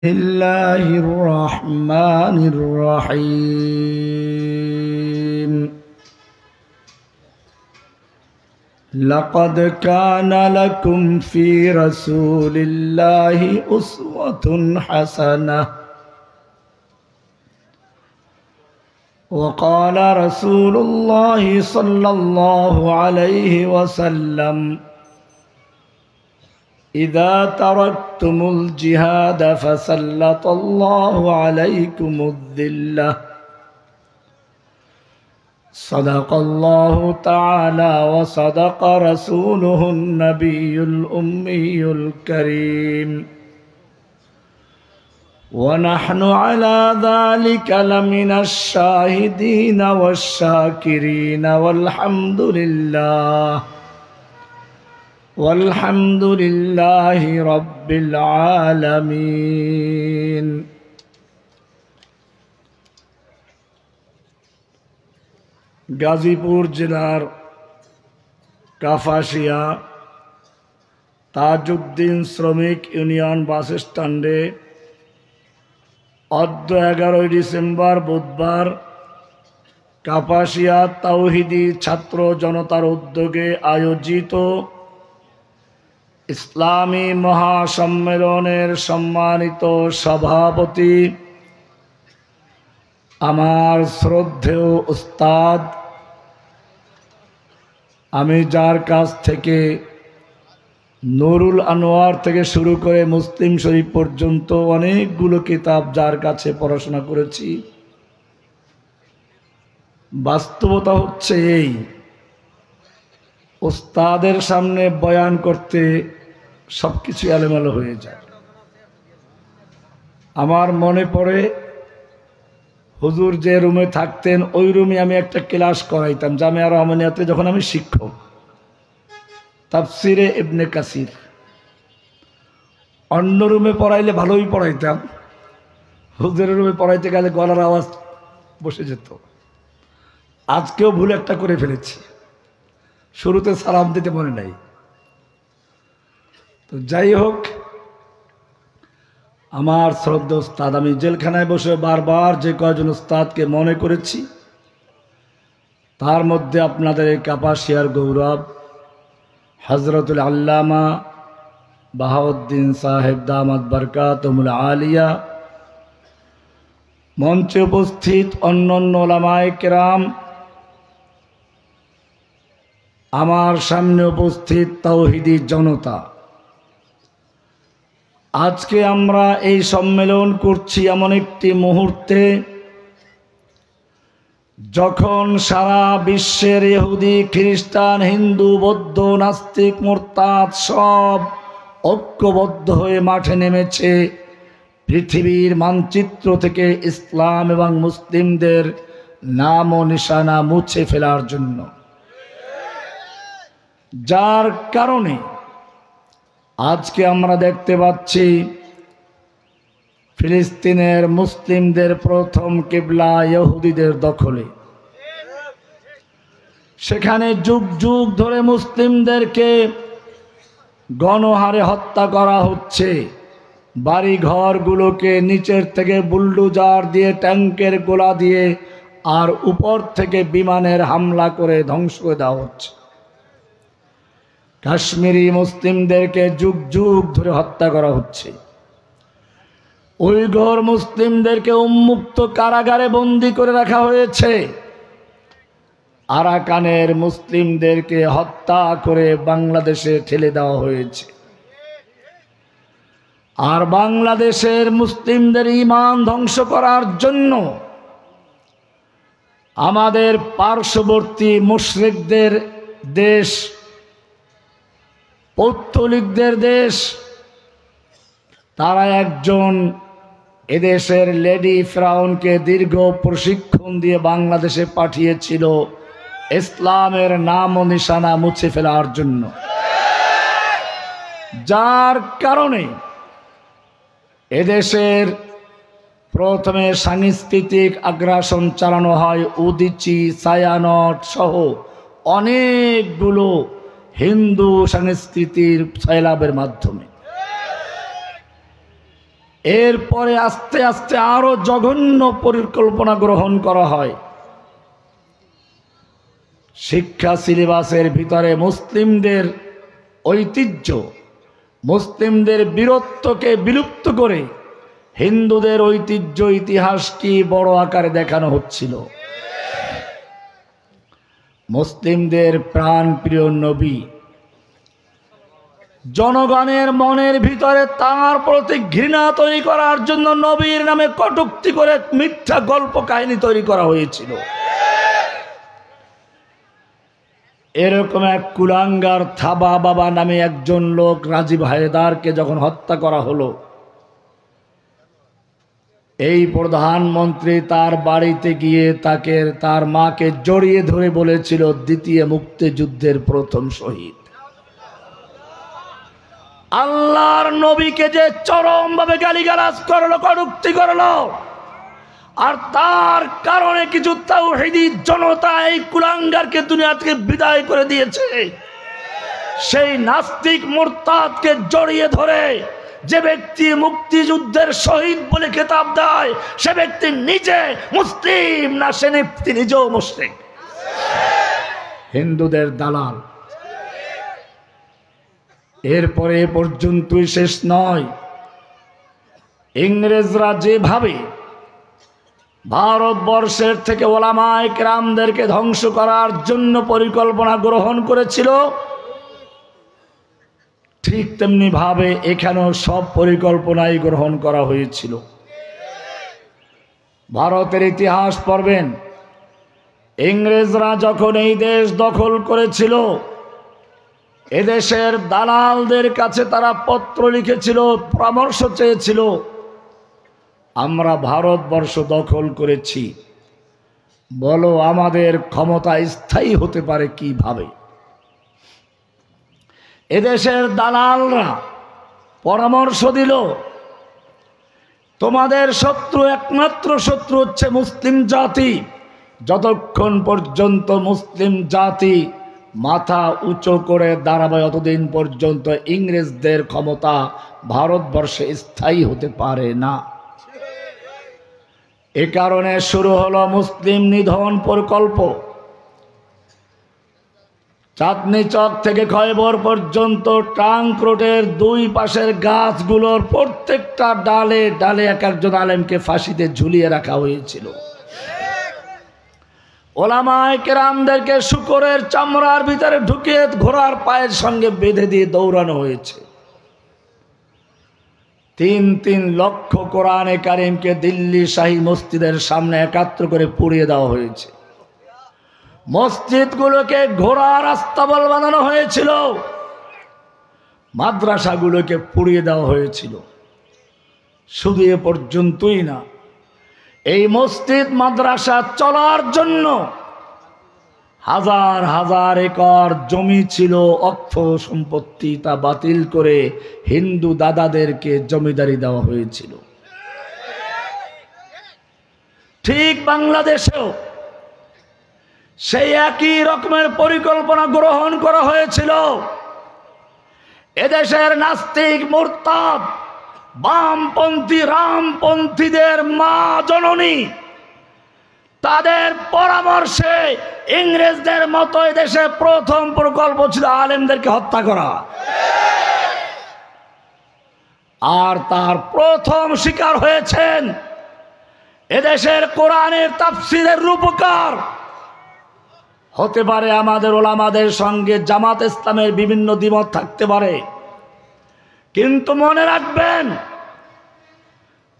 الله الرحمن الرحيم لقد كان لكم في رسول الله أسوة حسنة وقال رسول الله صلى الله عليه وسلم إذا تركتم الجهاد فسلط الله عليكم الذلة صدق الله تعالى وصدق رسوله النبي الأمي الكريم ونحن على ذلك لمن الشاهدين والشاكرين والحمد لله رب العالمين গাজীপুর জেলার কাপাসিয়া তাজউদ্দিন শ্রমিক ইউনিয়ন বাস স্ট্যান্ডে অদ্য 11 ডিসেম্বর বুধবার কাপাসিয়া তাওহীদি ছাত্র জনতার উদ্যোগে আয়োজিত ইসলামী মহাসম্মেলনের সম্মানিত সভাপতি আমার শ্রদ্ধেয় উস্তাদ, আমি যার কাছ থেকে নুরুল আনোয়ার থেকে শুরু করে মুসলিম শরীফ পর্যন্ত অনেকগুলো কিতাব যার কাছে পড়াশোনা করেছি, বাস্তবতা হচ্ছে এই, উস্তাদের সামনে বয়ান করতে সবকিছু এলোমেলো হয়ে যায়। আমার মনে পড়ে হুজুর যে রুমে থাকতেন ওই রুমে আমি একটা ক্লাস করাইতাম জামিয়া রহমানিয়াতে, যখন আমি শিক্ষক, তাফসিরে ইবনে কাসির। অন্য রুমে পড়াইলে ভালোই পড়াইতাম, হুজুরের রুমে পড়াইতে গেলে গলার আওয়াজ বসে যেত। আজকেও ভুল একটা করে ফেলেছি, শুরুতে সালাম দিতে মনে নাই। তো যাই হোক, আমার শ্রদ্ধা উস্তাদ, আমি জেলখানায় বসে বারবার যে কয়জন উস্তাদকে মনে করেছি, তার মধ্যে আপনাদের এই কাপাসিয়ার গৌরব হযরতুল আল্লামা বাহাউদ্দিন সাহেব দামাত বরকাতুহুল আলিয়া, মঞ্চে উপস্থিত অন্যান্য উলামায়ে কেরাম, আমার সামনে উপস্থিত তাওহীদি জনতা, আজকে আমরা এই সম্মেলন করছি এমন একটি মুহূর্তে যখন সারা বিশ্বের ইহুদি, খ্রিস্টান, হিন্দু, বৌদ্ধ, নাস্তিক, মুরতাদ সব ঐক্যবদ্ধ হয়ে মাঠে নেমেছে পৃথিবীর মানচিত্র থেকে ইসলাম এবং মুসলিমদের নাম ও নিশানা মুছে ফেলার জন্য। যার কারণে আজকে আমরা দেখতে পাচ্ছি ফিলিস্তিনের মুসলিমদের প্রথম কিবলা ইহুদিদের দখলে। সেখানে যুগ যুগ ধরে মুসলিমদেরকে গণহারে হত্যা করা হচ্ছে, বাড়ি ঘরগুলোকে নিচের থেকে বুলডোজার দিয়ে, ট্যাঙ্কের গোলা দিয়ে আর উপর থেকে বিমানের হামলা করে ধ্বংস করে দেওয়া হচ্ছে। কাশ্মীরি মুসলিমদেরকে যুগ যুগ ধরে হত্যা করা হচ্ছে। উইঘুর মুসলিমদেরকে উন্মুক্ত কারাগারে বন্দী করে রাখা হয়েছে। আরাকানের মুসলিমদেরকে হত্যা করে বাংলাদেশে ঠেলে দেওয়া হয়েছে। আর বাংলাদেশের মুসলিমদের ঈমান ধ্বংস করার জন্য আমাদের পার্শ্ববর্তী মুশরিকদের দেশ, পৌত্তলিকদের দেশ, তারা একজন এদেশের লেডি ফেরাউনকে দীর্ঘ প্রশিক্ষণ দিয়ে বাংলাদেশে পাঠিয়েছিল ইসলামের নাম ও নিশানা মুছে ফেলার জন্য। যার কারণে এদেশের প্রথমে সাংস্কৃতিক আগ্রাসন চালানো হয় উদীচী, ছায়ানট সহ অনেকগুলো হিন্দু সংস্কৃতির সয়লাবের মাধ্যমে। এরপরে আস্তে আস্তে আরো জঘন্য পরিকল্পনা গ্রহণ করা হয়। শিক্ষা সিলেবাসের ভিতরে মুসলিমদের ঐতিহ্য, মুসলিমদের বীরত্বকে বিলুপ্ত করে হিন্দুদের ঐতিহ্য ইতিহাসকে বড় আকারে দেখানো হচ্ছিল। মুসলিমদের প্রাণপ্রিয় নবী, জনগণের মনের ভিতরে তাঁর প্রতি ঘৃণা তৈরি করার জন্য নবীর নামে কটূক্তি করে মিথ্যা গল্প কাহিনী তৈরি করা হয়েছিল। এরকম এক কুলাঙ্গার থাবা বাবা নামে একজন লোক রাজীব হায়দারকে যখন হত্যা করা হলো, এই প্রধানমন্ত্রী তার বাড়িতে গিয়ে তার মাকে জড়িয়ে ধরে বলেছিল দ্বিতীয় মুক্তিযুদ্ধের প্রথম শহীদ। আল্লাহর নবীকে যে চরমভাবে গালিগালাজ করলো, কটূক্তি করলো, আর তার কারণে কিছু তাওহীদি জনতা এই কুলাঙ্গারকে দুনিয়া থেকে বিদায় করে দিয়েছে। সেই নাস্তিক মুরতাদকে জড়িয়ে ধরে যে ব্যক্তি মুক্তিযুদ্ধের শহীদ বলে খেতাব দেয়, সে ব্যক্তি নিজে মুসলিম না, সে ব্যক্তি নিজেও মুশরিক, হিন্দুদের দালাল। এরপরে এ পর্যন্তই শেষ নয়। ইংরেজরা যেভাবে ভারতবর্ষের থেকে ওলামায়ে কেরামদেরকে ধ্বংস করার জন্য পরিকল্পনা গ্রহণ করেছিল, ঠিক তেমনি ভাবে এখানেও সব পরিকল্পনাই গ্রহণ করা হয়েছিল। ভারতের ইতিহাস পড়বেন, ইংরেজরা যখন এই দেশ দখল করেছিল, এদেশের দালালদের কাছে তারা পত্র লিখেছিল, পরামর্শ চেয়েছিল, আমরা ভারতবর্ষ দখল করেছি, বলো আমাদের ক্ষমতা স্থায়ী হতে পারে কিভাবে। এদেশের দালালরা পরামর্শ দিল, তোমাদের শত্রু, একমাত্র শত্রু হচ্ছে মুসলিম জাতি। যতক্ষণ পর্যন্ত মুসলিম জাতি মাথা উঁচু করে দাঁড়াবে, অতদিন পর্যন্ত ইংরেজদের ক্ষমতা ভারতবর্ষে স্থায়ী হতে পারে না। এ কারণে শুরু হলো মুসলিম নিধন প্রকল্প। চাঁদনী চক থেকে খয়বর পর্যন্ত ট্রাঙ্ক রোডের দুই পাশের গাছগুলোর প্রত্যেকটা ডালে ডালে এক একজন আলেমকে ফাঁসিতে ঝুলিয়ে রাখা হয়েছিল। ওলামায়ে কেরামদেরকে শূকরের চামড়ার ভিতরে ঢুকিয়ে ঘোড়ার পায়ের সঙ্গে বেঁধে দিয়ে দৌড়ানো হয়েছে। ৩ লক্ষ কোরআনে কারিমকে দিল্লি শাহী মসজিদের সামনে একাত্র করে পুড়িয়ে দেওয়া হয়েছে। মসজিদগুলোকে ঘোড়ার আস্তাবল বানানো হয়েছিল, মাদ্রাসাগুলোকে পুড়িয়ে দেওয়া হয়েছিল। শুধু এ পর্যন্তই না, এই মসজিদ মাদ্রাসা চলার জন্য হাজার হাজার একর জমি ছিল, অক্ষ সম্পত্তি, তা বাতিল করে হিন্দু দাদাদেরকে জমিদারি দেওয়া হয়েছিল। ঠিক বাংলাদেশেও সেই একই রকমের পরিকল্পনা গ্রহণ করা হয়েছিল। এদেশের নাস্তিক মুরতাদ বামপন্থী রামপন্থীদের মা জননী, তাদের পরামর্শে ইংরেজদের মতো এদেশে প্রথম প্রকল্প ছিল আলেমদেরকে হত্যা করা। আর তার প্রথম শিকার হয়েছেন এদেশের কোরআনের তাফসীরের রূপকার। হতে পারে আমাদের ওলামাদের সঙ্গে জামাত ইসলামের বিভিন্ন দ্বিমত থাকতে পারে, কিন্তু মনে রাখবেন,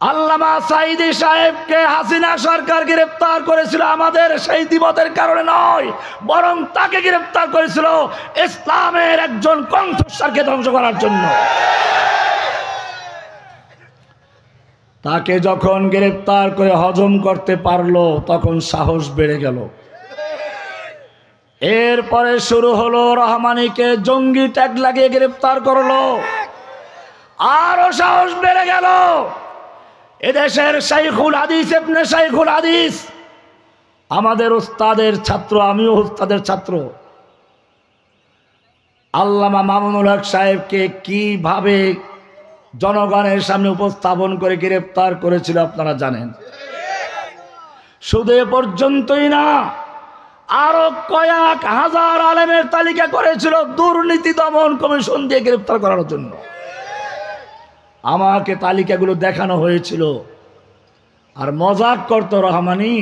আল্লামা সাঈদী সাহেবকে হাসিনা সরকার গ্রেফতার করেছিল আমাদের সেই দ্বিমতের কারণে নয়, বরং তাকে গ্রেফতার করেছিল ইসলামের একজন কণ্ঠস্বরকে ধ্বংস করার জন্য। তাকে যখন গ্রেফতার করে হজম করতে পারলো, তখন সাহস বেড়ে গেল। এরপরে শুরু হলো রহমানীকে জঙ্গি ট্যাগ লাগিয়ে গ্রেফতার করলো, আরো সাহস বেড়ে গেল। এদেশের শাইখুল হাদিস ইবনে শাইখুল হাদিস, আমাদের উস্তাদের ছাত্র, আমিও উস্তাদের ছাত্র, আল্লামা মামুনুল হক সাহেবকে কিভাবে জনগণের সামনে উপস্থাপন করে গ্রেফতার করেছিল, আপনারা জানেন। শুধু এ পর্যন্তই না, আরো কয়েক হাজার আলেমের তালিকা করেছিল দুর্নীতি দমন কমিশন দিয়ে গ্রেফতার করার জন্য। আমাকে তালিকাগুলো দেখানো হয়েছিল। আর মজাক করতো রহমানি,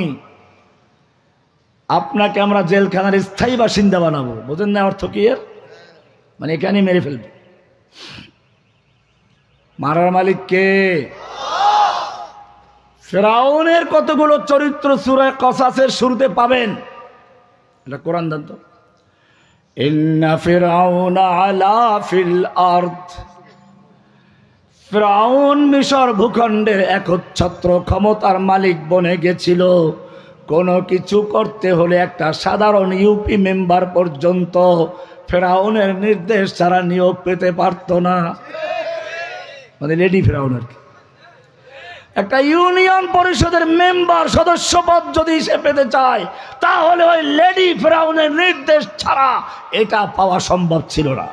আপনাকে আমরা জেলখানার স্থায়ী বাসিন্দা বানাবো। বোঝেন না অর্থ কি এর? মানে এখানে মেরে ফেলবে। মারার মালিক কে? ফিরআউনের কতগুলো চরিত্র সূরা কসাসের শুরুতে পাবেন। এটা কোরআন জানত। ইন্না ফিরআউনা আলা ফিল আরদ, ফিরআউন মিশর ভূখণ্ডের একচ্ছত্র ক্ষমতার মালিক বনে গেছিল। কোনো কিছু করতে হলে একটা সাধারণ ইউপি মেম্বার পর্যন্ত ফিরআউনের নির্দেশ ছাড়া নিয়োগ পেতে পারত না। মানে লেডি ফিরআউন আর কি। একটা ইউনিয়ন পরিষদের মেম্বার সদস্য পদ যদি সে পেতে চায়, তাহলে ওই লেডি ফিরআউনের নির্দেশ ছাড়া এটা পাওয়া সম্ভব ছিল না।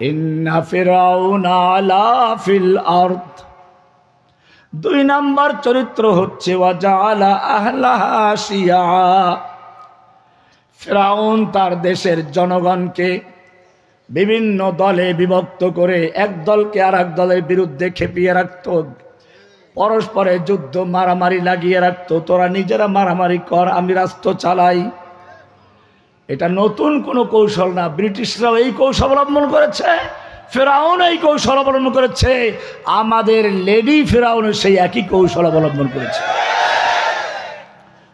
ইন্না ফিরআউনা আলা ফিল আরদ। 2 নাম্বার চরিত্র হচ্ছে ওয়াজাআলা আহলাহা শিয়া। ফিরআউন তার দেশের জনগণকে বিভিন্ন দলে বিভক্ত করে এক দলকে আর এক দলের বিরুদ্ধে খেপিয়ে রাখত, পরস্পরে যুদ্ধ মারামারি লাগিয়ে রাখত। তোরা নিজেরা মারামারি কর, আমি রাষ্ট্র চালাই। এটা নতুন কোনো কৌশল না, ব্রিটিশরাও এই কৌশল অবলম্বন করেছে, ফিরআউন এই কৌশল অবলম্বন করেছে, আমাদের লেডি ফিরআউন সেই একই কৌশল অবলম্বন করেছে।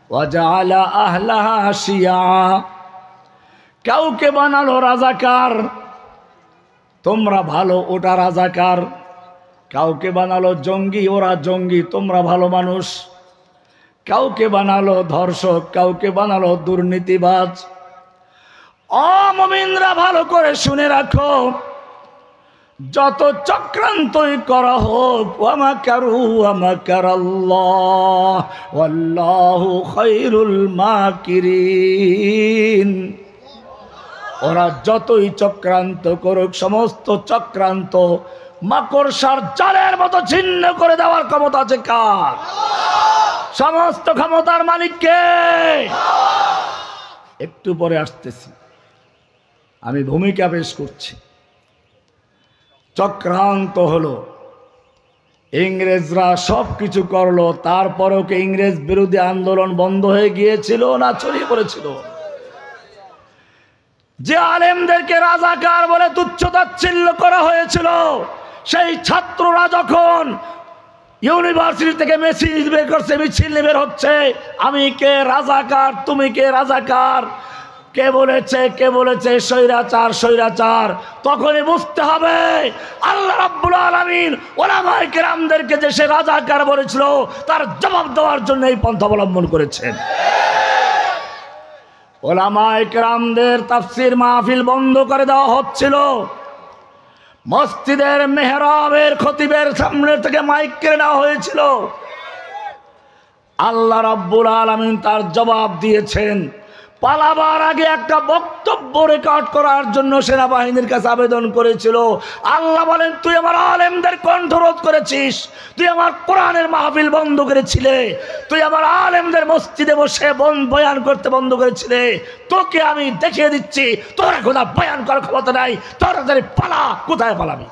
ওয়াজাআলা আহলাহা শিয়া, কাউকে বানালো রাজাকার, তোমরা ভালো, ওটা রাজাকার। কাউকে বানালো জঙ্গি, ওরা জঙ্গি, তোমরা ভালো মানুষ। কাউকে বানালো ধর্ষক, কাউকে বানালো দুর্নীতিবাজ। মুমিনরা ভালো করে শুনে রাখো, যত চক্রান্তই করা হোক, ওয়া মাকারু ওয়া মাকারাল্লাহ ওয়াল্লাহু খায়রুল মাকিরিন। ওরা যতই চক্রান্ত করুক, সমস্ত চক্রান্ত মাকড়সার জালের মতো ছিন্ন করে দেওয়ার ক্ষমতা আছে কার? সমস্ত ক্ষমতার মালিক কে? একটু পরে আসতেছি, আমি ভূমিকা পেশ করছি। চক্রান্ত হলো, ইংরেজরা সব কিছু করলো, তারপরেও কি ইংরেজ বিরোধী আন্দোলন বন্ধ হয়ে গিয়েছিল না ছড়িয়ে পড়েছিল? যে আলেমদেরকে রাজাকার বলে তুচ্ছ-তাচ্ছিল্য করা হয়েছিল, সেই ছাত্ররা যখন ইউনিভার্সিটি থেকে মেসেজ বের করছে, মিছিল বের হচ্ছে, আমি কে রাজাকার, তুমি কে রাজাকার, কে বলেছে স্বৈরাচার স্বৈরাচার, তখনই বুঝতে হবে আল্লাহ রাব্বুল আলামিন উলামায়ে কেরামদেরকে যে সে রাজাকার বলেছিল, তার জবাব দেওয়ার জন্য এই পন্থা অবলম্বন করেছেন। উলামায়ে কেরামদের তাফসীর মাহফিল বন্ধ করে দেওয়া হচ্ছিল, মসজিদের মেহরাবের খতিবের সামনে থেকে মাইক কেড়ে নেওয়া হয়েছিল। আল্লাহ রাব্বুল আলামিন তার জবাব দিয়েছেন। পালাবার আগে একটা বক্তব্য রেকর্ড করার জন্য সেনাবাহিনীর কাছে আবেদন করেছিল। আল্লাহ বলেন, তুই আমার আলেমদের কণ্ঠরোধ করেছিস, তুই আমার কোরআনের মাহফিল বন্ধ করেছিলে, তুই আমার আলেমদের মসজিদে বসে বয়ান করতে বন্ধ করেছিলে, তোকে আমি দেখিয়ে দিচ্ছি তোর এখন বয়ান করার ক্ষমতা নাই, তোর পালা, কোথায় পালাবি?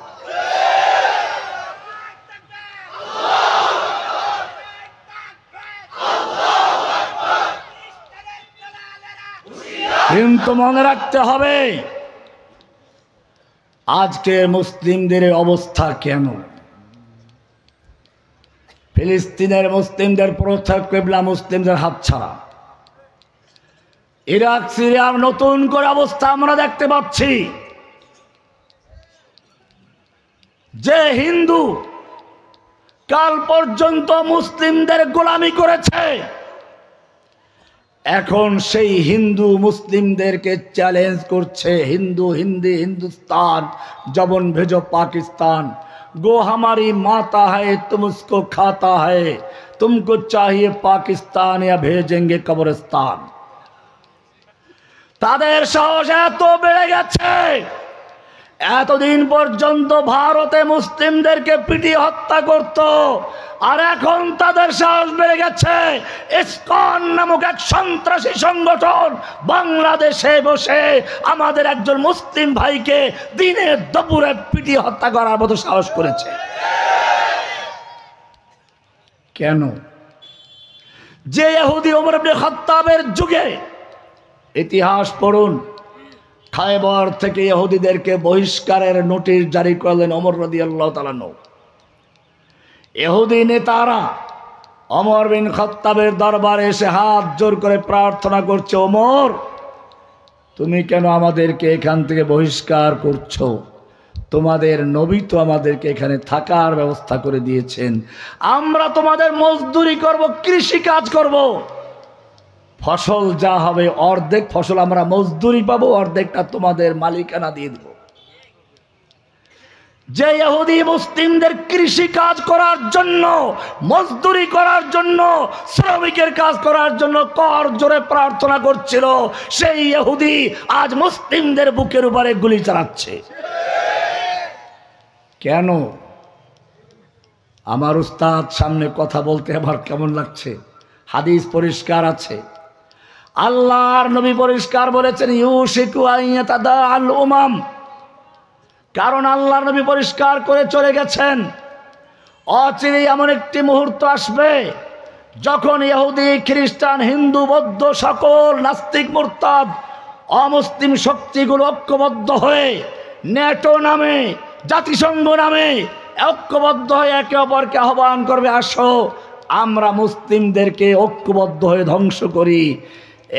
কিন্তু মনে রাখতে হবে, আজকে মুসলিমদের অবস্থা কেন? ফিলিস্তিনের মুসলিমদের প্রথম কিবলা মুসলিমদের হাতছাড়া, ইরাক সিরিয়ার নতুন করে অবস্থা আমরা দেখতে পাচ্ছি। যে হিন্দু কাল পর্যন্ত মুসলিমদের গোলামি করেছে, এখন সেই হিন্দু মুসলিমদেরকে চ্যালেঞ্জ করছে। হিন্দুস্তান জবন ভেজো পাকিস্তান, गो हमारी माता है तुम उसको खाता है, तुमको चाहिए पाकिस्तान या भेजेंगे कब्रिस्तान। তাদের সাহস এত বেড়ে গেছে, এতদিন পর্যন্ত ভারতে মুসলিমদেরকে পিটিয়ে হত্যা করত, আর এখন তাদের সাহস বেড়ে গেছে। ইসকন নামক এক সন্ত্রাসী সংগঠন বাংলাদেশে বসে আমাদের একজন মুসলিম ভাইকে দিনে দুপুরে পিটিয়ে হত্যা করার মতো সাহস করেছে। কেন? যে ইহুদি ওমর ইবনে খাত্তাবের যুগে, ইতিহাস পড়ুন, খায়বার থেকে ইহুদিদেরকে বহিষ্কারের নোটিশ জারি করলেন ওমর রাদিয়াল্লাহু তাআলা আনহু। ইহুদি নেতারা ওমর বিন খাত্তাবের দরবারে এসে হাত জোর করে প্রার্থনা করছে, ওমর তুমি কেন আমাদেরকে এখান থেকে বহিষ্কার করছো? তোমাদের নবী তো আমাদেরকে এখানে থাকার ব্যবস্থা করে দিয়েছেন, আমরা তোমাদের মজদুরি করব, কৃষি কাজ করব, ফসল যা হবে অর্ধেক ফসল আমরা মজদুরি পাবো, অর্ধেকটা তোমাদের মালিকানা দিয়ে দেব। যে ইহুদি মুসলিমদের কৃষি কাজ করার জন্য, মজদুরি করার জন্য, শ্রমিকের কাজ করার জন্য কর জোরে প্রার্থনা করছিল, সেই ইহুদি আজ মুসলিমদের বুকের উপরে গুলি চালাচ্ছে। কেন? আমার উস্তাদ সামনে কথা বলতে আমার কেমন লাগছে? হাদিস পরিষ্কার আছে, আল্লাহর নবী পরিষ্কার বলেছেন, ইউশিকু আইয়াতাদাল উমাম। কারণ আল্লাহর নবী পরিষ্কার করে চলে গেছেন, অচিরেই এমন একটি মুহূর্ত আসবে যখন ইহুদি, খ্রিস্টান, হিন্দু, বৌদ্ধ, সকল নাস্তিক, মুরতাদ, অমুসলিম শক্তিগুলো ঐক্যবদ্ধ হয়ে ন্যাটো নামে, জাতিসংঘ নামে ঐক্যবদ্ধ হয়ে একে অপরকে আহ্বান করবে, আসো আমরা মুসলিমদেরকে ঐক্যবদ্ধ হয়ে ধ্বংস করি।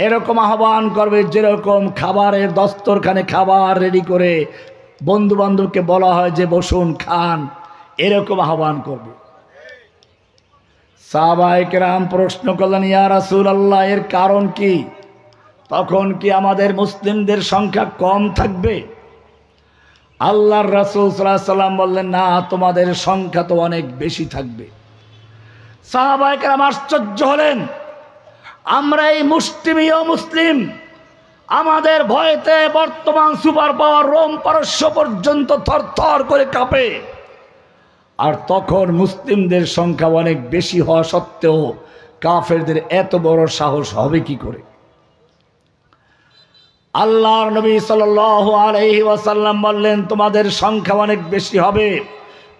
এরকম আহ্বান করবে যেরকম খাবারের দস্তরখানে খাবার রেডি করে বন্ধু বান্ধবকে বলা হয় যে বসুন খান, এরকম আহ্বান করবে। সাহাবায়ে কেরাম প্রশ্ন করলেন, ইয়া রাসূলুল্লাহ এর কারণ কি? তখন কি আমাদের মুসলিমদের সংখ্যা কম থাকবে? আল্লাহর রাসূল সাল্লাল্লাহু আলাইহি ওয়াসাল্লাম বললেন, না, তোমাদের সংখ্যা তো অনেক বেশি থাকবে। সাহাবায়ে কেরাম আশ্চর্য হলেন, আমরা এই মুষ্টিমেয় মুসলিম, আমাদের ভয়েতে বর্তমান সুপার পাওয়ার রোম পারস্য পর্যন্ত থরথর করে কাঁপে, আর তখন মুসলিমদের সংখ্যা অনেক বেশি হওয়া সত্ত্বেও কাফেরদের এত বড় সাহস হবে কি করে? আল্লাহর নবী সাল্লাল্লাহু আলাইহি ওয়াসাল্লাম বললেন, তোমাদের সংখ্যা অনেক বেশি হবে,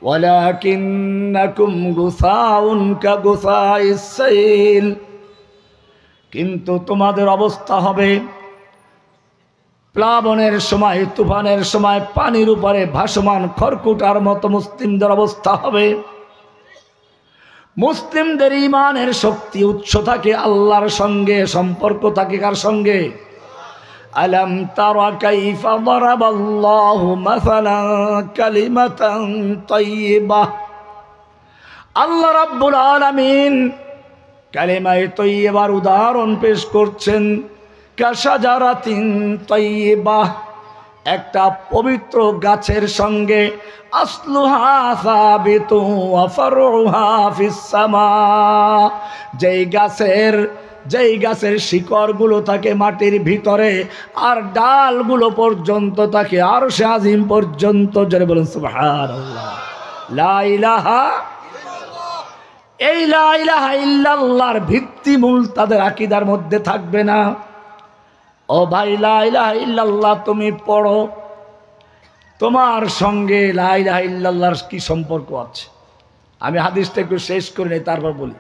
ওয়ালাকিন্নাকুম গুসাউন কাগুসাইস সাইল, কিন্তু তোমাদের অবস্থা হবে প্লাবনের সময়, তুফানের সময় পানির উপরে ভাসমান খড়কুটার মতো মুসলিমদের অবস্থা হবে। মুসলিমদের ঈমানের শক্তি, উৎস থাকে আল্লাহর সঙ্গে, সম্পর্ক থাকে কার সঙ্গে? আলাম তারা কাইফা দারাবাল্লাহু মাসালান কালিমাতান তাইয়্যিবাহ। আল্লাহ রাব্বুল আলামিন কালিমায়ে তাইয়্যিবার উদাহরণ পেশ করছেন, কাশাজারাতিন তাইয়্যিবাহ, একটা পবিত্র গাছের সঙ্গে, আসলুহা সাবিতু ওয়া ফারউহা ফিস সামা, যেই গাছের শিকড়গুলো থাকে মাটির ভিতরে, আর ডালগুলো পর্যন্ত থাকে আরশে আজিম পর্যন্ত। জোরে বলুন সুবহানাল্লাহ। লা ইলাহা ইল্লাল্লাহ। এই লা ইলাহা ইল্লাল্লাহর ভিত্তিমূল তাদের আকীদার মধ্যে থাকবে না। ও ভাই, লা ইলাহা ইল্লাল্লাহ তুমি পড়ো, তোমার সঙ্গে লা ইলাহা ইল্লাল্লাহর কি সম্পর্ক আছে? আমি হাদিসটা একটু শেষ করে নেই, তারপর বলি।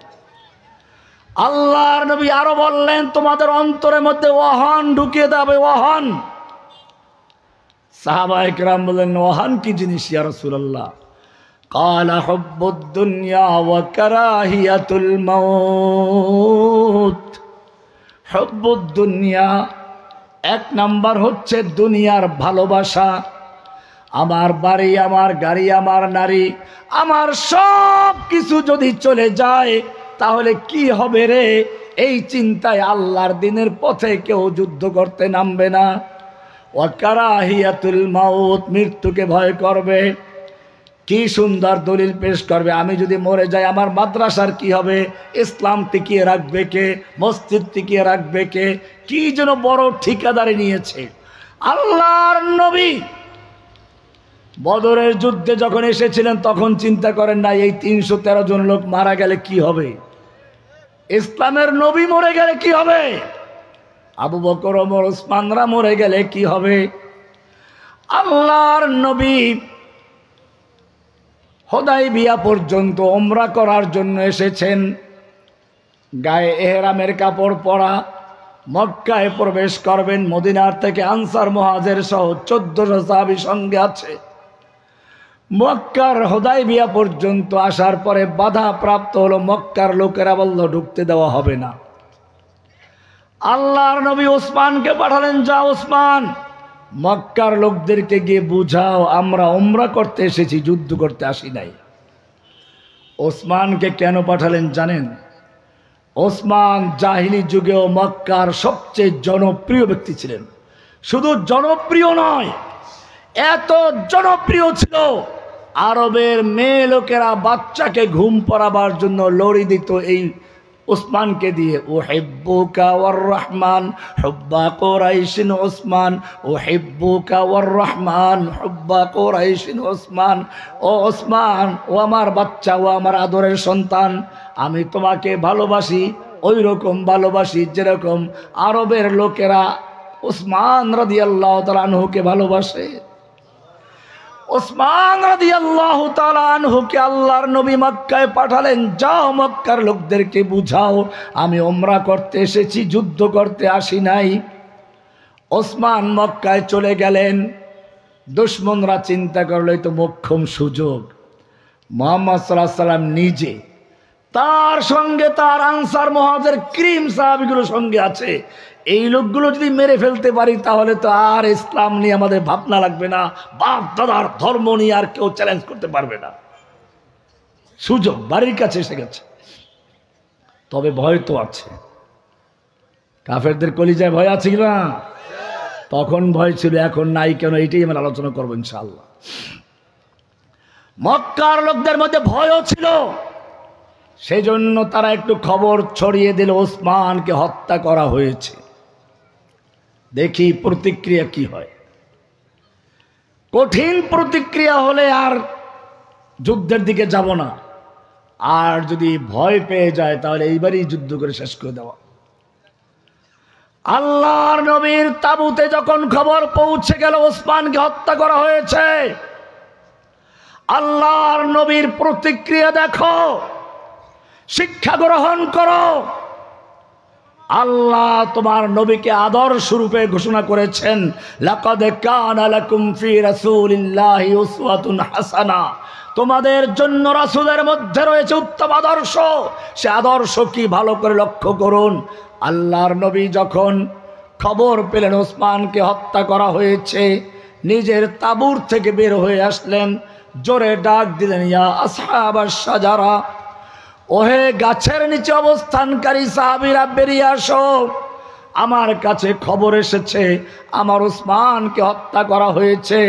আল্লাহর নবী আরো বললেন, তোমাদের অন্তরের মধ্যে ওয়াহান ঢুকিয়ে দেবে, ওয়াহান। সাহাবায়ে কেরাম বললেন, ওয়াহান কি জিনিস ইয়া রাসূলুল্লাহ? ক্বালা হুব্বুদ দুনিয়া ওয়া কারাহিয়াতুল মাউত। হুব্বুদ দুনিয়া, এক নাম্বার হচ্ছে দুনিয়ার ভালোবাসা। আমার বাড়ি, আমার গাড়ি, আমার নারী, আমার সব কিছু যদি চলে যায় তাহলে কি হবে রে? এই চিন্তায় আল্লাহর দিনের পথে কেউ যুদ্ধ করতে নামবে না। ওয়া কারাহিয়াতুল মাউত, মৃত্যুকে ভয় করবে। কি সুন্দর দলিল পেশ করবে, আমি যদি মরে যাই আমার মাদ্রাসার কি হবে? ইসলাম টিকিয়ে রাখবে কে? মসজিদ টিকিয়ে রাখবে কে? কি যেন বড় ঠিকাদারি নিয়েছে। আল্লাহর নবী বদরের যুদ্ধে যখন এসেছিলেন তখন চিন্তা করেন না এই 313 জন লোক মারা গেলে কি হবে, ইসলামের নবী মরে গেলে কি হবে, আবু বকর ওমর ওসমানরা মরে গেলে কি হবে। আল্লাহর নবী হুদায়বিয়া পর্যন্ত উমরা করার জন্য এসেছেন, গায়ে ইহরামের কাপড় পরা, মক্কায় প্রবেশ করবেন। মদিনার থেকে আনসার মুহাজির সহ 1400 সাহাবী সঙ্গে আছে। মক্কার হুদায়বিয়া পর্যন্ত আসার পরে বাধা প্রাপ্ত হলো, মক্কার লোকেরা বলল ঢুকতে দেওয়া হবে না। আল্লাহর নবী ওসমানকে পাঠালেন, যা ওসমান মক্কার লোকদেরকে গিয়ে বুঝাও আমরা উমরা করতে এসেছি, যুদ্ধ করতে আসি নাই। ওসমানকে কেন পাঠালেন জানেন? ওসমান জাহিলি যুগেও মক্কার সবচেয়ে জনপ্রিয় ব্যক্তি ছিলেন। শুধু জনপ্রিয় নয়, এত জনপ্রিয় ছিল আরবের মেয়ে লোকেরা বাচ্চাকে ঘুম পড়াবার জন্য লড়ি দিত এই ওসমানকে দিয়ে। উহিব্বুকা ওয়ার রহমান হুব্বা কুরাইশিন ওসমান, উহিব্বুকা ওয়ার রহমান হুব্বা কুরাইশিন ওসমান। ও ওসমান, ও আমার বাচ্চা, ও আমার আদরের সন্তান, আমি তোমাকে ভালোবাসি, ওই রকম ভালোবাসি যেরকম আরবের লোকেরা ওসমান রাদিয়াল্লাহু তাআলা আনহুকে ভালোবাসে। ওসমান রাদিয়াল্লাহু তাআলা আনহুকে আল্লাহর নবী মক্কায় পাঠালেন, যাও মক্কার লোকদেরকে বুঝাও আমি উমরা করতে এসেছি, যুদ্ধ করতে আসি নাই। ওসমান মক্কায় চলে গেলেন। দুশমনরা চিন্তা করলো এই তো মোক্ষম সুযোগ। মুহাম্মদ সাল্লাল্লাহু আলাইহি সাল্লাম নিজে, তার সঙ্গে তার আনসার মুহাজির কিরম সাহাবীগুলো সঙ্গে আছে, এই লোকগুলো যদি মেরে ফেলতে পারি তাহলে তো আর ইসলাম নিয়ে আমাদের ভাবনা লাগবে না, বাপ দাদার ধর্ম নিয়ে আর কেউ চ্যালেঞ্জ করতে পারবে না। সুযোগ বাড়ির কাছে এসে গেছে। তবে ভয় তো আছে, কাফেরদের কলিজায় ভয় আছে কিনা? তখন ভয় ছিল, এখন নাই কেন? এইটাই আমরা আলোচনা করবো ইনশাআল্লাহ। মক্কার লোকদের মধ্যে ভয়ও ছিল, সেই জন্য তারা একটু খবর ছড়িয়ে দিল ওসমানকে হত্যা করা হয়েছে। দেখি প্রতিক্রিয়া কি হয়। কঠিন প্রতিক্রিয়া হলে আর যুদ্ধের দিকে যাব না, আর যদি ভয় পেয়ে যায় তাহলে এইবারই যুদ্ধ করে শেষ করে দেওয়া। আল্লাহর নবীর তাবুতে যখন খবর পৌঁছে গেল ওসমানকে হত্যা করা হয়েছে, আল্লাহর নবীর প্রতিক্রিয়া দেখো, শিক্ষা গ্রহণ করো। আল্লাহ তোমার নবীকে আদর্শ রূপে ঘোষণা করেছেন, লাকাদ কানা লাকুম ফি রাসূলিল্লাহি উসওয়াতুন হাসানা, তোমাদের জন্য রাসূলের মধ্যে রয়েছে উত্তম আদর্শ। সে আদর্শ কি ভালো করে লক্ষ্য করুন। আল্লাহর নবী যখন খবর পেলেন ওসমানকে হত্যা করা হয়েছে, নিজের তাঁবুর থেকে বের হয়ে আসলেন, জোরে ডাক দিলেন, ইয়া আসহাবাশ শাজারা, ওহে গাছের নিচে অবস্থানকারী সাহাবীরা বেরিয়ে আসো, আমার কাছে খবর এসেছে আমার ওসমানকে হত্যা করা হয়েছে,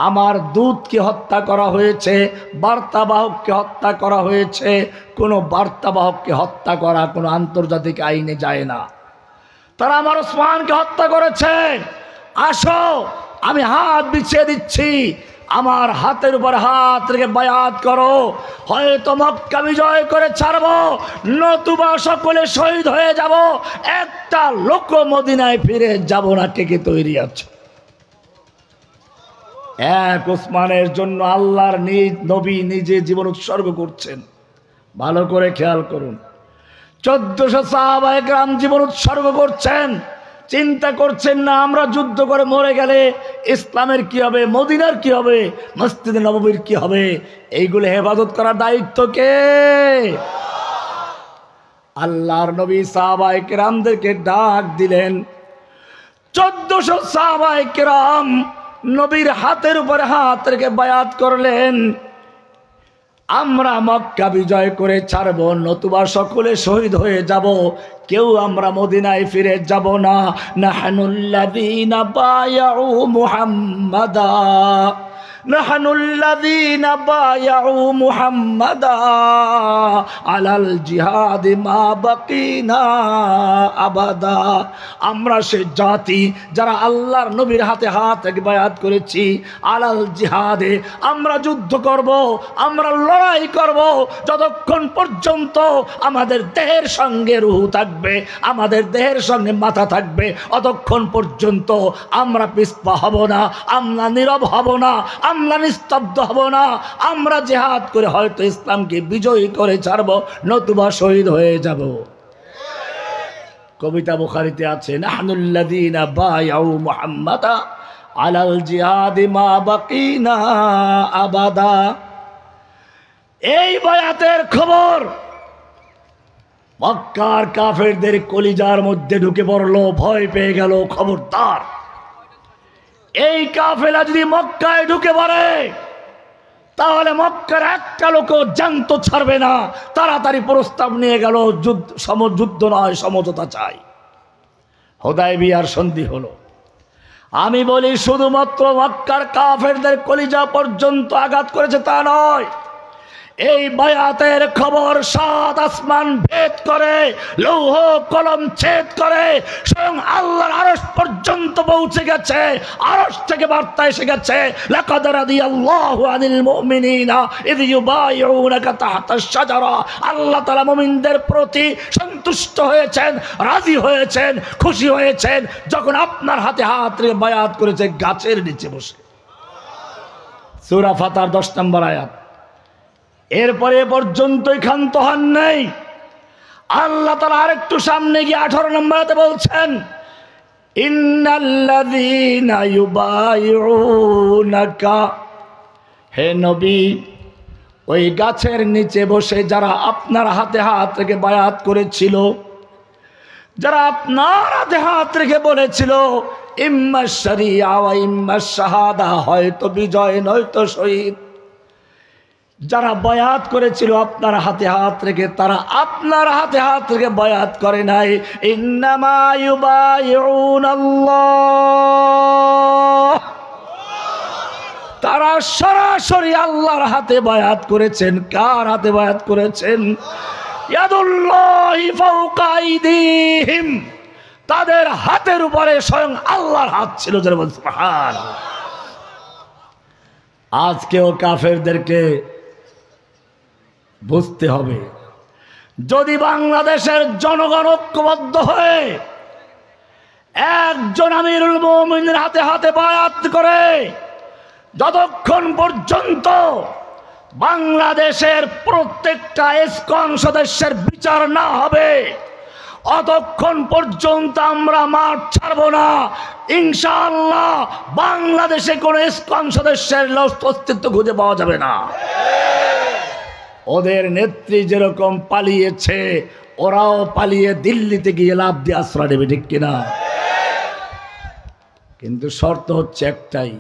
আমার দূতকে হত্যা করা হয়েছে, বার্তাবাহককে হত্যা করা হয়েছে। কোনো বার্তাবাহককে হত্যা করা কোনো আন্তর্জাতিক আইনে যায় না। তারা আমার ওসমানকে হত্যা করেছে, আসো আমি হাত বিছিয়ে দিচ্ছি, আমার হাতের উপর হাত রেখে বায়াত করো, হয়তো মক্কা বিজয় করে ছাড়বো, নতুবা সকলে শহীদ হয়ে যাব, একটা লোক মদিনায় ফিরে যাব না। কে কে তৈরি আছে? এক ওসমানের জন্য আল্লাহর নবী নিজে জীবন উৎসর্গ করছেন। ভালো করে খেয়াল করুন, 1400 সাহাবায়ে কেরাম জীবন উৎসর্গ করছেন। চিন্তা করছেন না আমরা যুদ্ধ করে মরে গেলে ইসলামের কি হবে, মদিনার কি হবে, মসজিদে নববীর কি হবে। এইগুলো হেফাজত করার দায়িত্ব কে? আল্লাহর নবী সাহাবায়ে কেরামদেরকে ডাক দিলেন। 1400 সাহাবায়ে কেরাম নবীর হাতের উপরে হাত রেখে বায়াত করলেন, আমরা মক্কা বিজয় করে ছাড়ব, নতুবা সকলে শহীদ হয়ে যাব, কেউ আমরা মদিনায় ফিরে যাব না। নাহনুল্লাযীনা বায়াউ মুহাম্মাদা, নাহনুল্লাযীনা বায়াউ মুহাম্মাদা আলাল জিহাদি মা বাকিনা আবাদা। আমরা সে জাতি যারা আল্লাহর নবীর হাতে হাত রেখে বায়াত করেছি আলাল জিহাদে, আমরা যুদ্ধ করব, আমরা লড়াই করব যতক্ষণ পর্যন্ত আমাদের দেহের সঙ্গে রূহ থাকবে, আমাদের দেহের সঙ্গে মাথা থাকবে, অতক্ষণ পর্যন্ত আমরা পিছপা হব না, আমরা নীরব হব না, আমরা নিস্তব্ধ হব না। আমরা জিহাদ করে হয়তো ইসলামকে বিজয়ী করে ছাড়ব, নতুবা শহীদ হয়ে যাব। কবিতা বুখারীতে আছে, নাহনুল্লাযীনা বায়াউ মুহাম্মাদা আলাল জিহাদি মা বাকিনা আবাদা। এই বায়াতের খবর মক্কার কাফেরদের কলিজার মধ্যে ঢুকে পড়লো, ভয় পেয়ে গেল। খবরদার, এই কাফেলা যদি মক্কায় ঢুকে পড়ে তাহলে মক্কার একটা লোকও জ্যান্ত ছাড়বে না। তাড়াতাড়ি প্রস্তাব নিয়ে গেল, যুদ্ধ নয়, সমঝোতা চাই। হুদায়বিয়ার সন্ধি হলো। আমি বলি শুধুমাত্র মক্কার কাফেরদের কলিজা পর্যন্ত আঘাত করেছে তা নয়, এই বায়াতের খবর সাত আসমান ভেদ করে, লৌহ কলম ছেদ করে স্বয়ং আল্লাহর আরশ পর্যন্ত পৌঁছে গেছে। আরশ থেকে বার্তা এসে গেছে, লাকাদ রাদিয়াল্লাহু আনিল মুমিনিনা ইয ইউবাইউনাকা তাহতাশ শাজারা। আল্লাহ তাআলা মুমিনদের প্রতি সন্তুষ্ট হয়েছেন, রাজি হয়েছেন, খুশি হয়েছেন যখন আপনার হাতে হাত রেখে বায়াত করেছে গাছের নিচে বসে। সূরা ফাতার 10 নম্বর আয়াত। এরপরে পর্যন্তই ক্ষান্ত হন নাই। আল্লাহ তাআলা আরেকটু সামনে গিয়ে 18 নম্বরে বলছেন, ইন্নাল্লাযীনা ইউবাইউনাকা, হে নবী, ওই গাছের নিচে বসে যারা আপনার হাতে হাত রেখে বায়াত করেছিল, যারা আপনার হাতে হাত রেখে বলেছিল ইম্মা শরিয়া ওয়া ইম্মা শাহাদা, হয়তো বিজয় নয়তো শহীদ, যারা বায়াত করেছিল আপনার হাতে হাত রেখে, তারা আপনার হাতে হাত রেখে বায়াত করে নাই। ইন্নামা ইউবাইউনাল্লাহ, তারা সরাসরি আল্লাহর হাতে বায়াত করেছেন। কার হাতে বায়াত করেছেন? ইয়াদুল্লাহি ফাওকা আইদিহিম, তাদের হাতের উপরে স্বয়ং আল্লাহর হাত ছিল। সুবহানাল্লাহ। আজকেও কাফেরদেরকে বুঝতে হবে, যদি বাংলাদেশের জনগণ ঐক্যবদ্ধ হয়ে একজন আমিরুল মুমিনের হাতে হাতে বায়াত করে, যতক্ষণ পর্যন্ত বাংলাদেশের প্রত্যেকটা ইসকন সদস্যের বিচার না হবে, অতক্ষণ পর্যন্ত আমরা মাঠ ছাড়ব না। ইনশাআল্লাহ বাংলাদেশে কোন ইসকন সদস্যের অস্তিত্ব খুঁজে পাওয়া যাবে না। ওদের নেত্রী যেরকম পালিয়েছে, ওরাও পালিয়ে দিল্লিতে গিয়ে লাভ দিয়ে আশ্রয় নেবে, ঠিক কিনা? কিন্তু শর্ত হচ্ছে একটাই,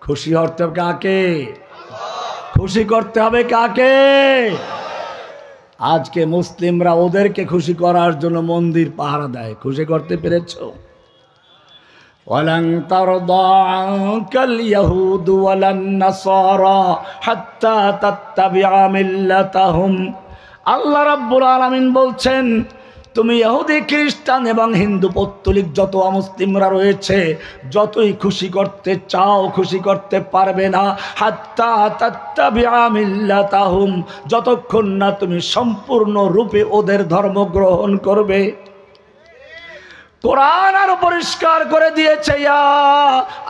খুশি করতে হবে কাকে? খুশি করতে হবে কাকে? আজকে মুসলিমরা ওদেরকে খুশি করার জন্য মন্দির পাহারা দেয়। খুশি করতে পেরেছ? ওয়ালান তারদা আনকাল ইয়াহুদু ওয়ালান নাসারা হাত্তা তাত্তাবিআ মিল্লাতাহুম। আল্লাহ রাব্বুল আলামিন বলছেন, তুমি ইহুদি, খ্রিস্টান এবং হিন্দু পৌত্তলিক যত অমুসলিমরা রয়েছে, যতই খুশি করতে চাও খুশি করতে পারবে না। হাত্তা তাত্তাবিআ মিল্লাতাহুম, যতক্ষণ না তুমি সম্পূর্ণ রূপে ওদের ধর্ম গ্রহণ করবে। কোরআন আরো পরিষ্কার করে দিয়েছে, ইয়া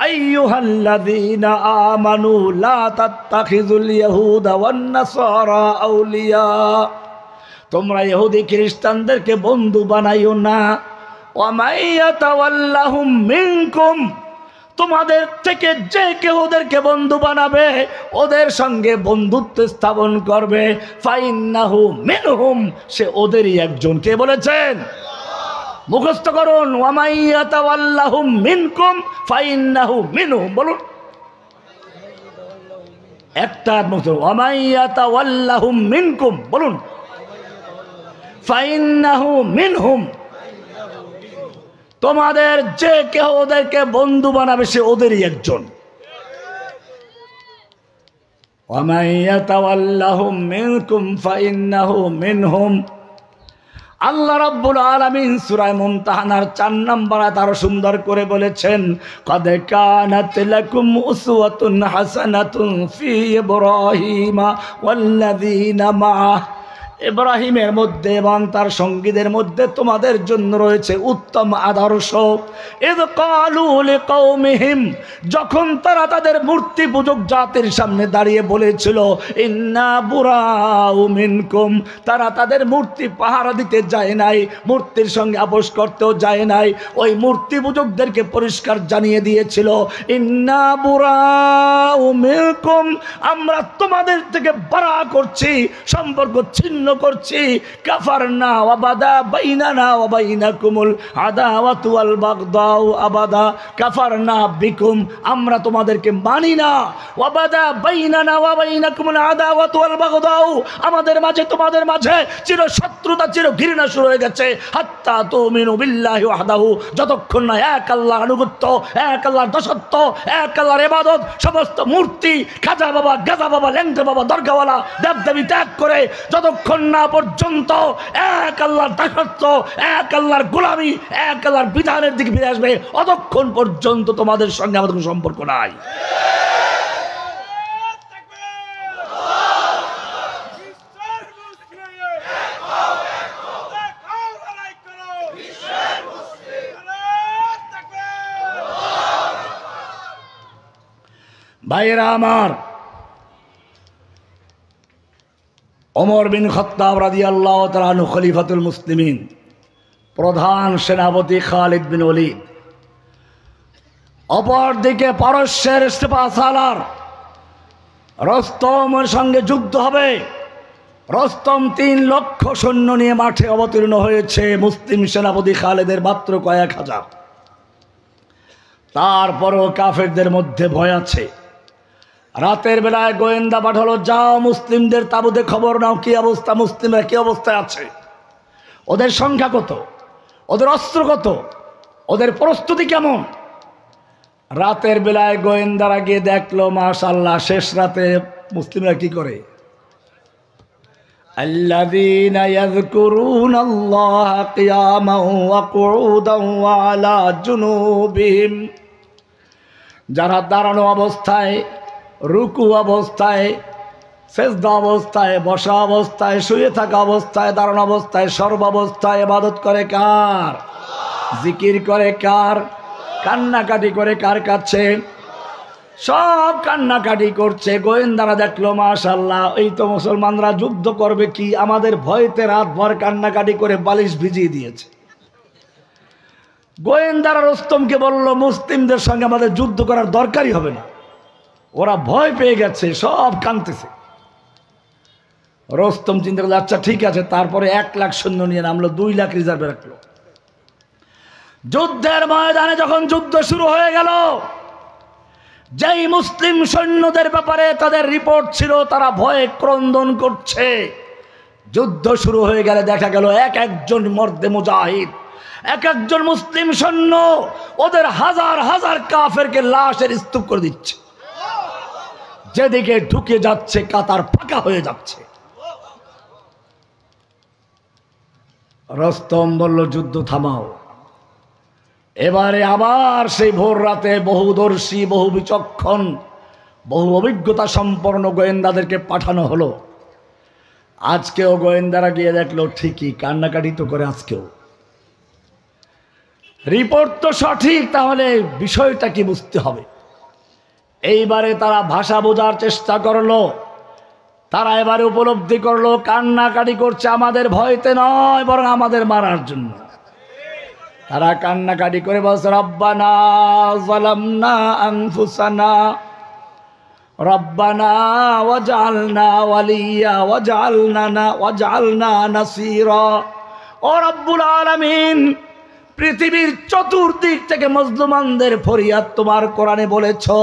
আইয়ুহাল্লাযীনা আমানু লা তাত্তাখিযুল ইয়াহুদা ওয়ান নাসারা আউলিয়া, তোমরা ইহুদি খ্রিস্টানদেরকে বন্ধু বানাইও না। ওয়া মাইয়াতাওয়াল্লাহুম মিনকুম, তোমাদের থেকে যে কেউ ওদেরকে বন্ধু বানাবে, ওদের সঙ্গে বন্ধুত্ব স্থাপন করবে, ফাইন্নাহু মিনহুম, সে ওদেরই একজন। কে বলেছেন? মুখস্থ করুন, ওয়া মাইয়াতাওয়াল্লাহুম মিনকুম ফাইন্নাহু মিনহুম। বলুন একটা মুখস্থ, ওয়া মাইয়াতাওয়াল্লাহুম মিনকুম, বলুন ফাইন্নাহু মিনহুম। তোমাদের যে কেউ ওদেরকে বন্ধু বানাবে সে ওদেরই একজন। وَمَن يَتَوَلَّهُم مِّنكُمْ فَإِنَّهُ مِنْهُمْ। আল্লাহ রাব্বুল আলামিন সূরা মুমতাহানার 4 নম্বর আয়াত আরো সুন্দর করে বলেছেন, قَدْ كَانَتْ لَكُمْ أُسْوَةٌ حَسَنَةٌ فِي إِبْرَاهِيمَ وَالَّذِينَ مَعَهُ। ইব্রাহিমের মধ্যে এবং তার সঙ্গীদের মধ্যে তোমাদের জন্য রয়েছে উত্তম আদর্শ। ইয ক্বালু লিকাওমিহিম, যখন তারা তাদের মূর্তি পূজক জাতির সামনে দাঁড়িয়ে বলেছিল ইন্না বুরাউ মিনকুম, তারা তাদের মূর্তি পাহারা দিতে যায় নাই, মূর্তির সঙ্গে আপোষ করতেও যায় নাই, ওই মূর্তি পূজকদেরকে পরিষ্কার জানিয়ে দিয়েছিল ইন্না বুরাউ মিনকুম, আমরা তোমাদের থেকে বারা করছি, সম্পর্ক ছিন্ন করছি। কাফারনা ওয়া বাদা বাইনানা ওয়া বাইনাকুমুল আদাওয়াতু ওয়াল বাগদাউ আবাদা। কাফারনা বিকুম, আমরা তোমাদেরকে মানি না। ওয়া বাদা বাইনানা ওয়া বাইনাকুমুল আদাওয়াতু ওয়াল বাগদাউ, আমাদের মাঝে তোমাদের মাঝে চির শত্রুতা, চির ঘৃণা শুরু হয়ে গেছে। হাত্তা তুমিনু বিল্লাহি ওয়াহদাহু, যতক্ষণ না এক আল্লাহর আনুগত্য, এক আল্লাহর দাসত্ব, এক আল্লাহর ইবাদত, সমস্ত মূর্তি, খাজা বাবা, গাজা বাবা, ল্যাংড়া বাবা, দরগাওয়ালা, দেবদেবী ত্যাগ করে যতক্ষণ না পর্যন্ত এক আল্লাহর দাসত্ব, এক আল্লাহর গোলামি, এক আল্লাহর বিধানের দিকে ফিরে আসবে, অতক্ষণ পর্যন্ত তোমাদের সঙ্গে আমাদের কোনো সম্পর্ক নাই। ভাইয়েরা আমার, ওমর বিন খাত্তাব রাদিয়াল্লাহু তাআলা আনহু খলিফাতুল মুসলিমিন, প্রধান সেনাপতি খালিদ বিন ওলীদ, অপরদিকে পারস্যের সেপাসালার রস্তমের সঙ্গে যুদ্ধ হবে। রস্তম 3 লক্ষ সৈন্য নিয়ে মাঠে অবতীর্ণ হয়েছে, মুসলিম সেনাপতি খালেদের মাত্র কয়েক হাজার। তারপরও কাফেরদের মধ্যে ভয় আছে। রাতের বেলায় গোয়েন্দা পাঠালো, যাও মুসলিমদের তাঁবুতে খবর নাও কি অবস্থা, মুসলিমরা কি অবস্থায় আছে, ওদের সংখ্যা কত, ওদের অস্ত্র কত, ওদের প্রস্তুতি কেমন। রাতের বেলায় গোয়েন্দারা গিয়ে দেখলো, মাশাআল্লাহ, শেষ রাতে মুসলিমরা কি করে, আল্লাযীনা ইয়াযকুরুনাল্লাহা কিয়ামান ওয়া কুউদান ওয়া আলা জুনুবিহিম, যারা দাঁড়ানো অবস্থায়, রুকু অবস্থায়, সেজদা অবস্থায়, বসা অবস্থায়, শুয়ে থাকা অবস্থায়, দাঁড়ানো অবস্থায়, সর্বাবস্থায় ইবাদত করে কার, জিকির করে কার, কান্নাকাটি করে কার কাছে, সব কান্নাকাটি করছে। গোয়েন্দারা দেখলো, মাশাআল্লাহ, এই তো মুসলমানরা যুদ্ধ করবে কি, আমাদের ভয়তে রাত ভর কান্নাকাটি করে বালিশ ভিজিয়ে দিয়েছে। গোয়েন্দারা রস্তমকে বলল, মুসলিমদের সঙ্গে আমাদের যুদ্ধ করার দরকারই হবে না, ওরা ভয় পেয়ে গেছে, সব কাঁদতেছে। রস্তম চিন্তা করলো, আচ্ছা ঠিক আছে। তারপরে 1 লাখ সৈন্য নিয়ে নামলো, 2 লাখ রিজার্ভে রাখলো। যুদ্ধের ময়দানে যখন যুদ্ধ শুরু হয়ে গেল, যেই মুসলিম সৈন্যদের ব্যাপারে তাদের রিপোর্ট ছিল তারা ভয়ে ক্রন্দন করছে, যুদ্ধ শুরু হয়ে গেলে দেখা গেল এক একজন মর্দে মুজাহিদ, এক একজন মুসলিম সৈন্য ওদের হাজার হাজার কাফেরকে লাশের স্তূপ করে দিচ্ছে। যেদিকে ঢুকে যাচ্ছে কাতার ফাঁকা হয়ে যাচ্ছে। রস্তম বলল, যুদ্ধ থামাও। এবারে আবার সেই ভোর রাতে বহুদর্শী, বহু বিচক্ষণ, বহু অভিজ্ঞতা সম্পন্ন গোয়েন্দাদেরকে পাঠানো হলো। আজকেও গোয়েন্দারা গিয়ে দেখলো, ঠিকই কান্নাকাটি তো করে আজকেও, রিপোর্ট তো সঠিক, তাহলে বিষয়টা কি বুঝতে হবে। এইবারে তারা ভাষা বোঝার চেষ্টা করলো। তারা এবারে উপলব্ধি করলো, কান্নাকাটি করছে আমাদের ভয়তে নয়, বরং আমাদের মারার জন্য। তারা কান্নাকাটি করে বলছে, রব্বানা যালামনা আনফুসানা রব্বানা ওয়াজআলনা ওয়ালিয়া ওয়াজআলনা নাসীরা। ও রব্বুল আলামিন, পৃথিবীর চতুর্দিক থেকে মজলুমানদের ফরিয়াদ তোমার কোরআনে বলেছো,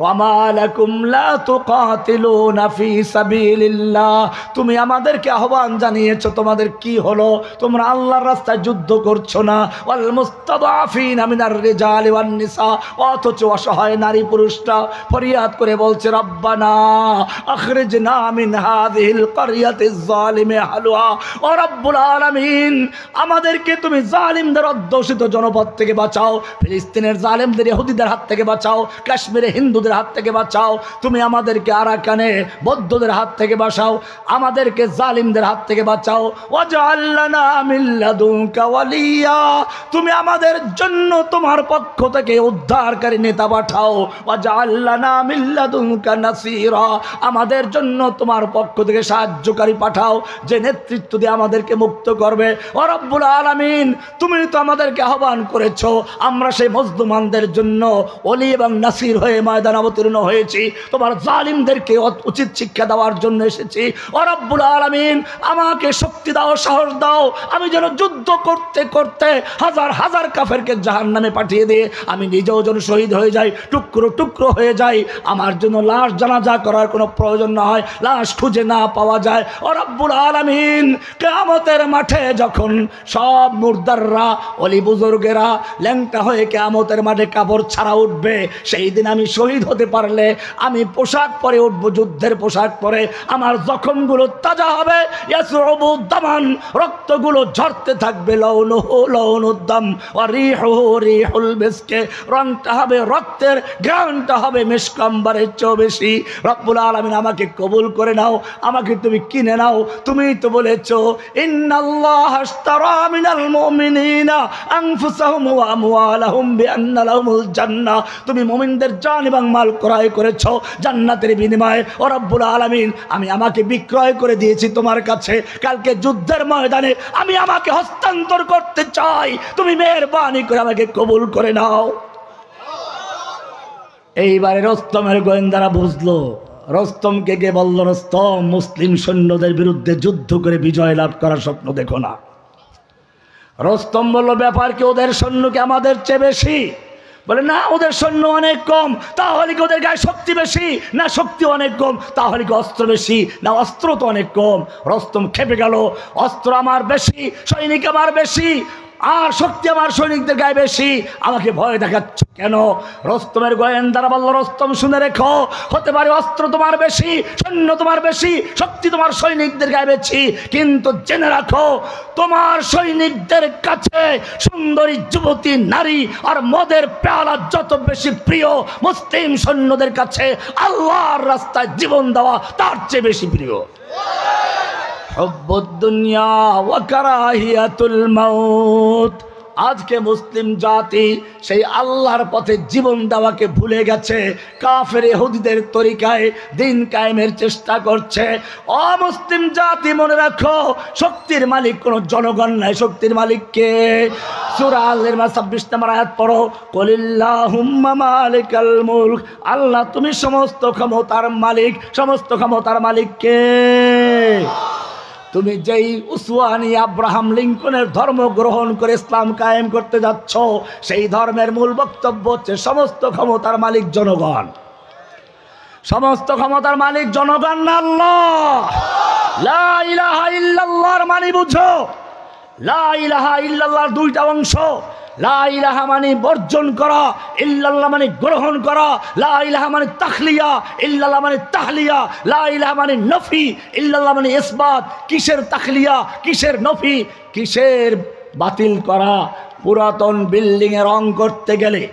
ওয়ামা লাকুম লা তুকাতিলুনা ফি সাবিলিল্লাহ, তুমি আমাদেরকে আহ্বান জানিয়েছো, তোমাদের কি হলো, তোমরা আল্লাহর রাস্তায় যুদ্ধ করছো না। ওয়াল মুস্তাদাফিনা মিনার রিজালি ওয়ান নিসা, অথচ অসহায় নারী পুরুষরা ফরিয়াদ করে বলছে, রব্বানা আখরিজনা মিন হাযিহিল ক্বরিয়াতিজ যালিমি আহলুহা, ও রব্বুল আলামিন আমাদেরকে তুমি জালিমদের অধ্যুষিত জনপদ থেকে বাঁচাও, ফিলিস্তিনের জালিমদের ইহুদিদের হাত থেকে বাঁচাও, কাশ্মীরে হিন্দুদের হাত থেকে বাঁচাও, তুমি আমাদেরকে আরাকানে বৌদ্ধদের হাত থেকে বাঁচাও, আমাদেরকে জালিমদের হাত থেকে বাঁচাও। ওয়াজআল লানা মিন লাদুনকা ওয়ালিয়া, তুমি আমাদের জন্য তোমার পক্ষ থেকে উদ্ধারকারী নেতা পাঠাও। ওয়াজআল লানা মিন লাদুনকা নাসীরা, আমাদের জন্য তোমার পক্ষ থেকে সাহায্যকারী পাঠাও, যে নেতৃত্ব দিয়ে আমাদেরকে মুক্ত করবে। ও রব্বুল আলামিন তুমি তো আমাদেরকে আহ্বান করেছো, আমরা সেই মজলুমানদের জন্য ওলি এবং নাসির হয়ে ময়দান অবতীর্ণ হয়েছি, তোমার জালিমদেরকে উচিত শিক্ষা দেওয়ার জন্য এসেছি। ও রব্বুল আলামিন আমাকে শক্তি দাও, সাহস দাও, আমি যেন যুদ্ধ করতে করতে হাজার হাজার কাফেরকে জাহান্নামে পাঠিয়ে দিয়ে আমি নিজেও যেন শহীদ হয়ে যাই, টুকরো টুকরো হয়ে যাই, আমার জন্য লাশ জানাজা করার কোনো প্রয়োজন না হয়, লাশ খুঁজে না পাওয়া যায়। ও রব্বুল আলামিন কিয়ামতের মাঠে যখন সব মুর্দাররা অলি বুজুর্গেরা ল্যাংটা হয়ে কিয়ামতের মাঠে কাপড় ছাড়া উঠবে, সেই দিন আমি শহীদ হতে পারলে আমি পোশাক পরে উঠবো, যুদ্ধের পোশাক পরে, আমার জখমগুলো তাজা হবে, ইয়াসরুবু দামান, রক্তগুলো ঝরতে থাকবে, লাউনুহু লাউনুদ্দাম ওয়া রিহুহু রিহুল মিসকে, রংটা হবে রক্তের, ঘ্রাণটা হবে মিশক আম্বারের চেয়েও বেশি। রব্বুল আলামিন আমাকে কবুল করে নাও, আমাকে তুমি কিনে নাও, তুমি তো বলেছো ইন্নাল্লাহা আশতারা মিনাল মুমিনিনা আনফুসাহুম ওয়া আমওয়ালাহুম বিআন্না লাহুমুল জান্নাহ, তুমি মুমিনদের জান এবং মাল ক্রয় করেছো জান্নাতের বিনিময়ে। ও রব্বুল আলামিন আমি আমাকে বিক্রয় করে দিয়েছি তোমার কাছে, কালকে যুদ্ধের ময়দানে আমি আমাকে হস্তান্তর করতে চাই, তুমি মেহেরবানি করে আমাকে কবুল করে নাও। এইবারে রস্তমের গোয়েন্দারা বুঝলো, রস্তমকে কে বলল, রস্তম মুসলিম সৈন্যদের বিরুদ্ধে যুদ্ধ করে বিজয় লাভ করার স্বপ্ন দেখো না। রস্তম বলল, ব্যাপার কি, ওদের সৈন্য কি আমাদের চেয়ে বেশি? বলে না, ওদের সৈন্য অনেক কম, তাহলে কি ওদের গায়ে শক্তি বেশি? না, শক্তি অনেক কম, তাহলে কি অস্ত্র বেশি? না, অস্ত্র তো অনেক কম। রস্তম খেপে গেল, অস্ত্র আমার বেশি, সৈনিক আমার বেশি, আর শক্তি আমার সৈনিকদের গায়ে বেশি, আমাকে ভয় দেখাচ্ছ কেন? রস্তমের গোয়েন্দারা বলল, রস্তম শুনে রেখো, হতে পারে অস্ত্র তোমার বেশি, সৈন্য তোমার বেশি, শক্তি তোমার সৈনিকদের গায়ে বেশি, কিন্তু জেনে রাখো তোমার সৈনিকদের কাছে সুন্দরী যুবতী নারী আর মদের পেয়ালা যত বেশি প্রিয়, মুসলিম সৈন্যদের কাছে আল্লাহর রাস্তায় জীবন দেওয়া তার চেয়ে বেশি প্রিয়। হুব্বুদ দুনিয়া ওয়া কারাহিয়াতুল মাউত, আজকে মুসলিম জাতি সেই আল্লাহর পথে জীবন দেওয়াকে ভুলে গেছে, কাফের ইহুদিদের তরিকায় দিন কায়েমের চেষ্টা করছে। অমুসলিম জাতি মনে রাখো, শক্তির মালিক কোনো জনগণ নাই, শক্তির মালিক কে? সূরা আল-ইমরান 26 নম্বর আয়াত পড়ো, কুলিল্লাহুম্মা মালিকাল মুলক, আল্লাহ তুমি সমস্ত ক্ষমতার মালিক, সমস্ত ক্ষমতার মালিক কে? তুমি যেই উসওয়ানি আব্রাহাম লিঙ্কনের ধর্ম গ্রহণ করে ইসলাম কায়েম করতে যাচ্ছ, সেই ধর্মের মূল বক্তব্য হচ্ছে সমস্ত ক্ষমতার মালিক জনগণ। সমস্ত ক্ষমতার মালিক জনগণ না আল্লাহ। লা ইলাহা ইল্লাল্লাহর মানে বুঝো, লা ইলাহা ইল্লাল্লাহর দুইটা অংশ, লা ইলাহা মানে বর্জন করা, ইল্লাল্লাহ মানে গ্রহণ করা। লা ইলাহা মানে তাখলিয়া, ইল্লাল্লাহ মানে তাহলিয়া। লা ইলাহা মানে নফি, ইল্লাল্লাহ মানে ইসবাত। কিসের তাখলিয়া, কিসের নফি, কিসের বাতিল করা? পুরাতন বিল্ডিংয়ে রং করতে গেলে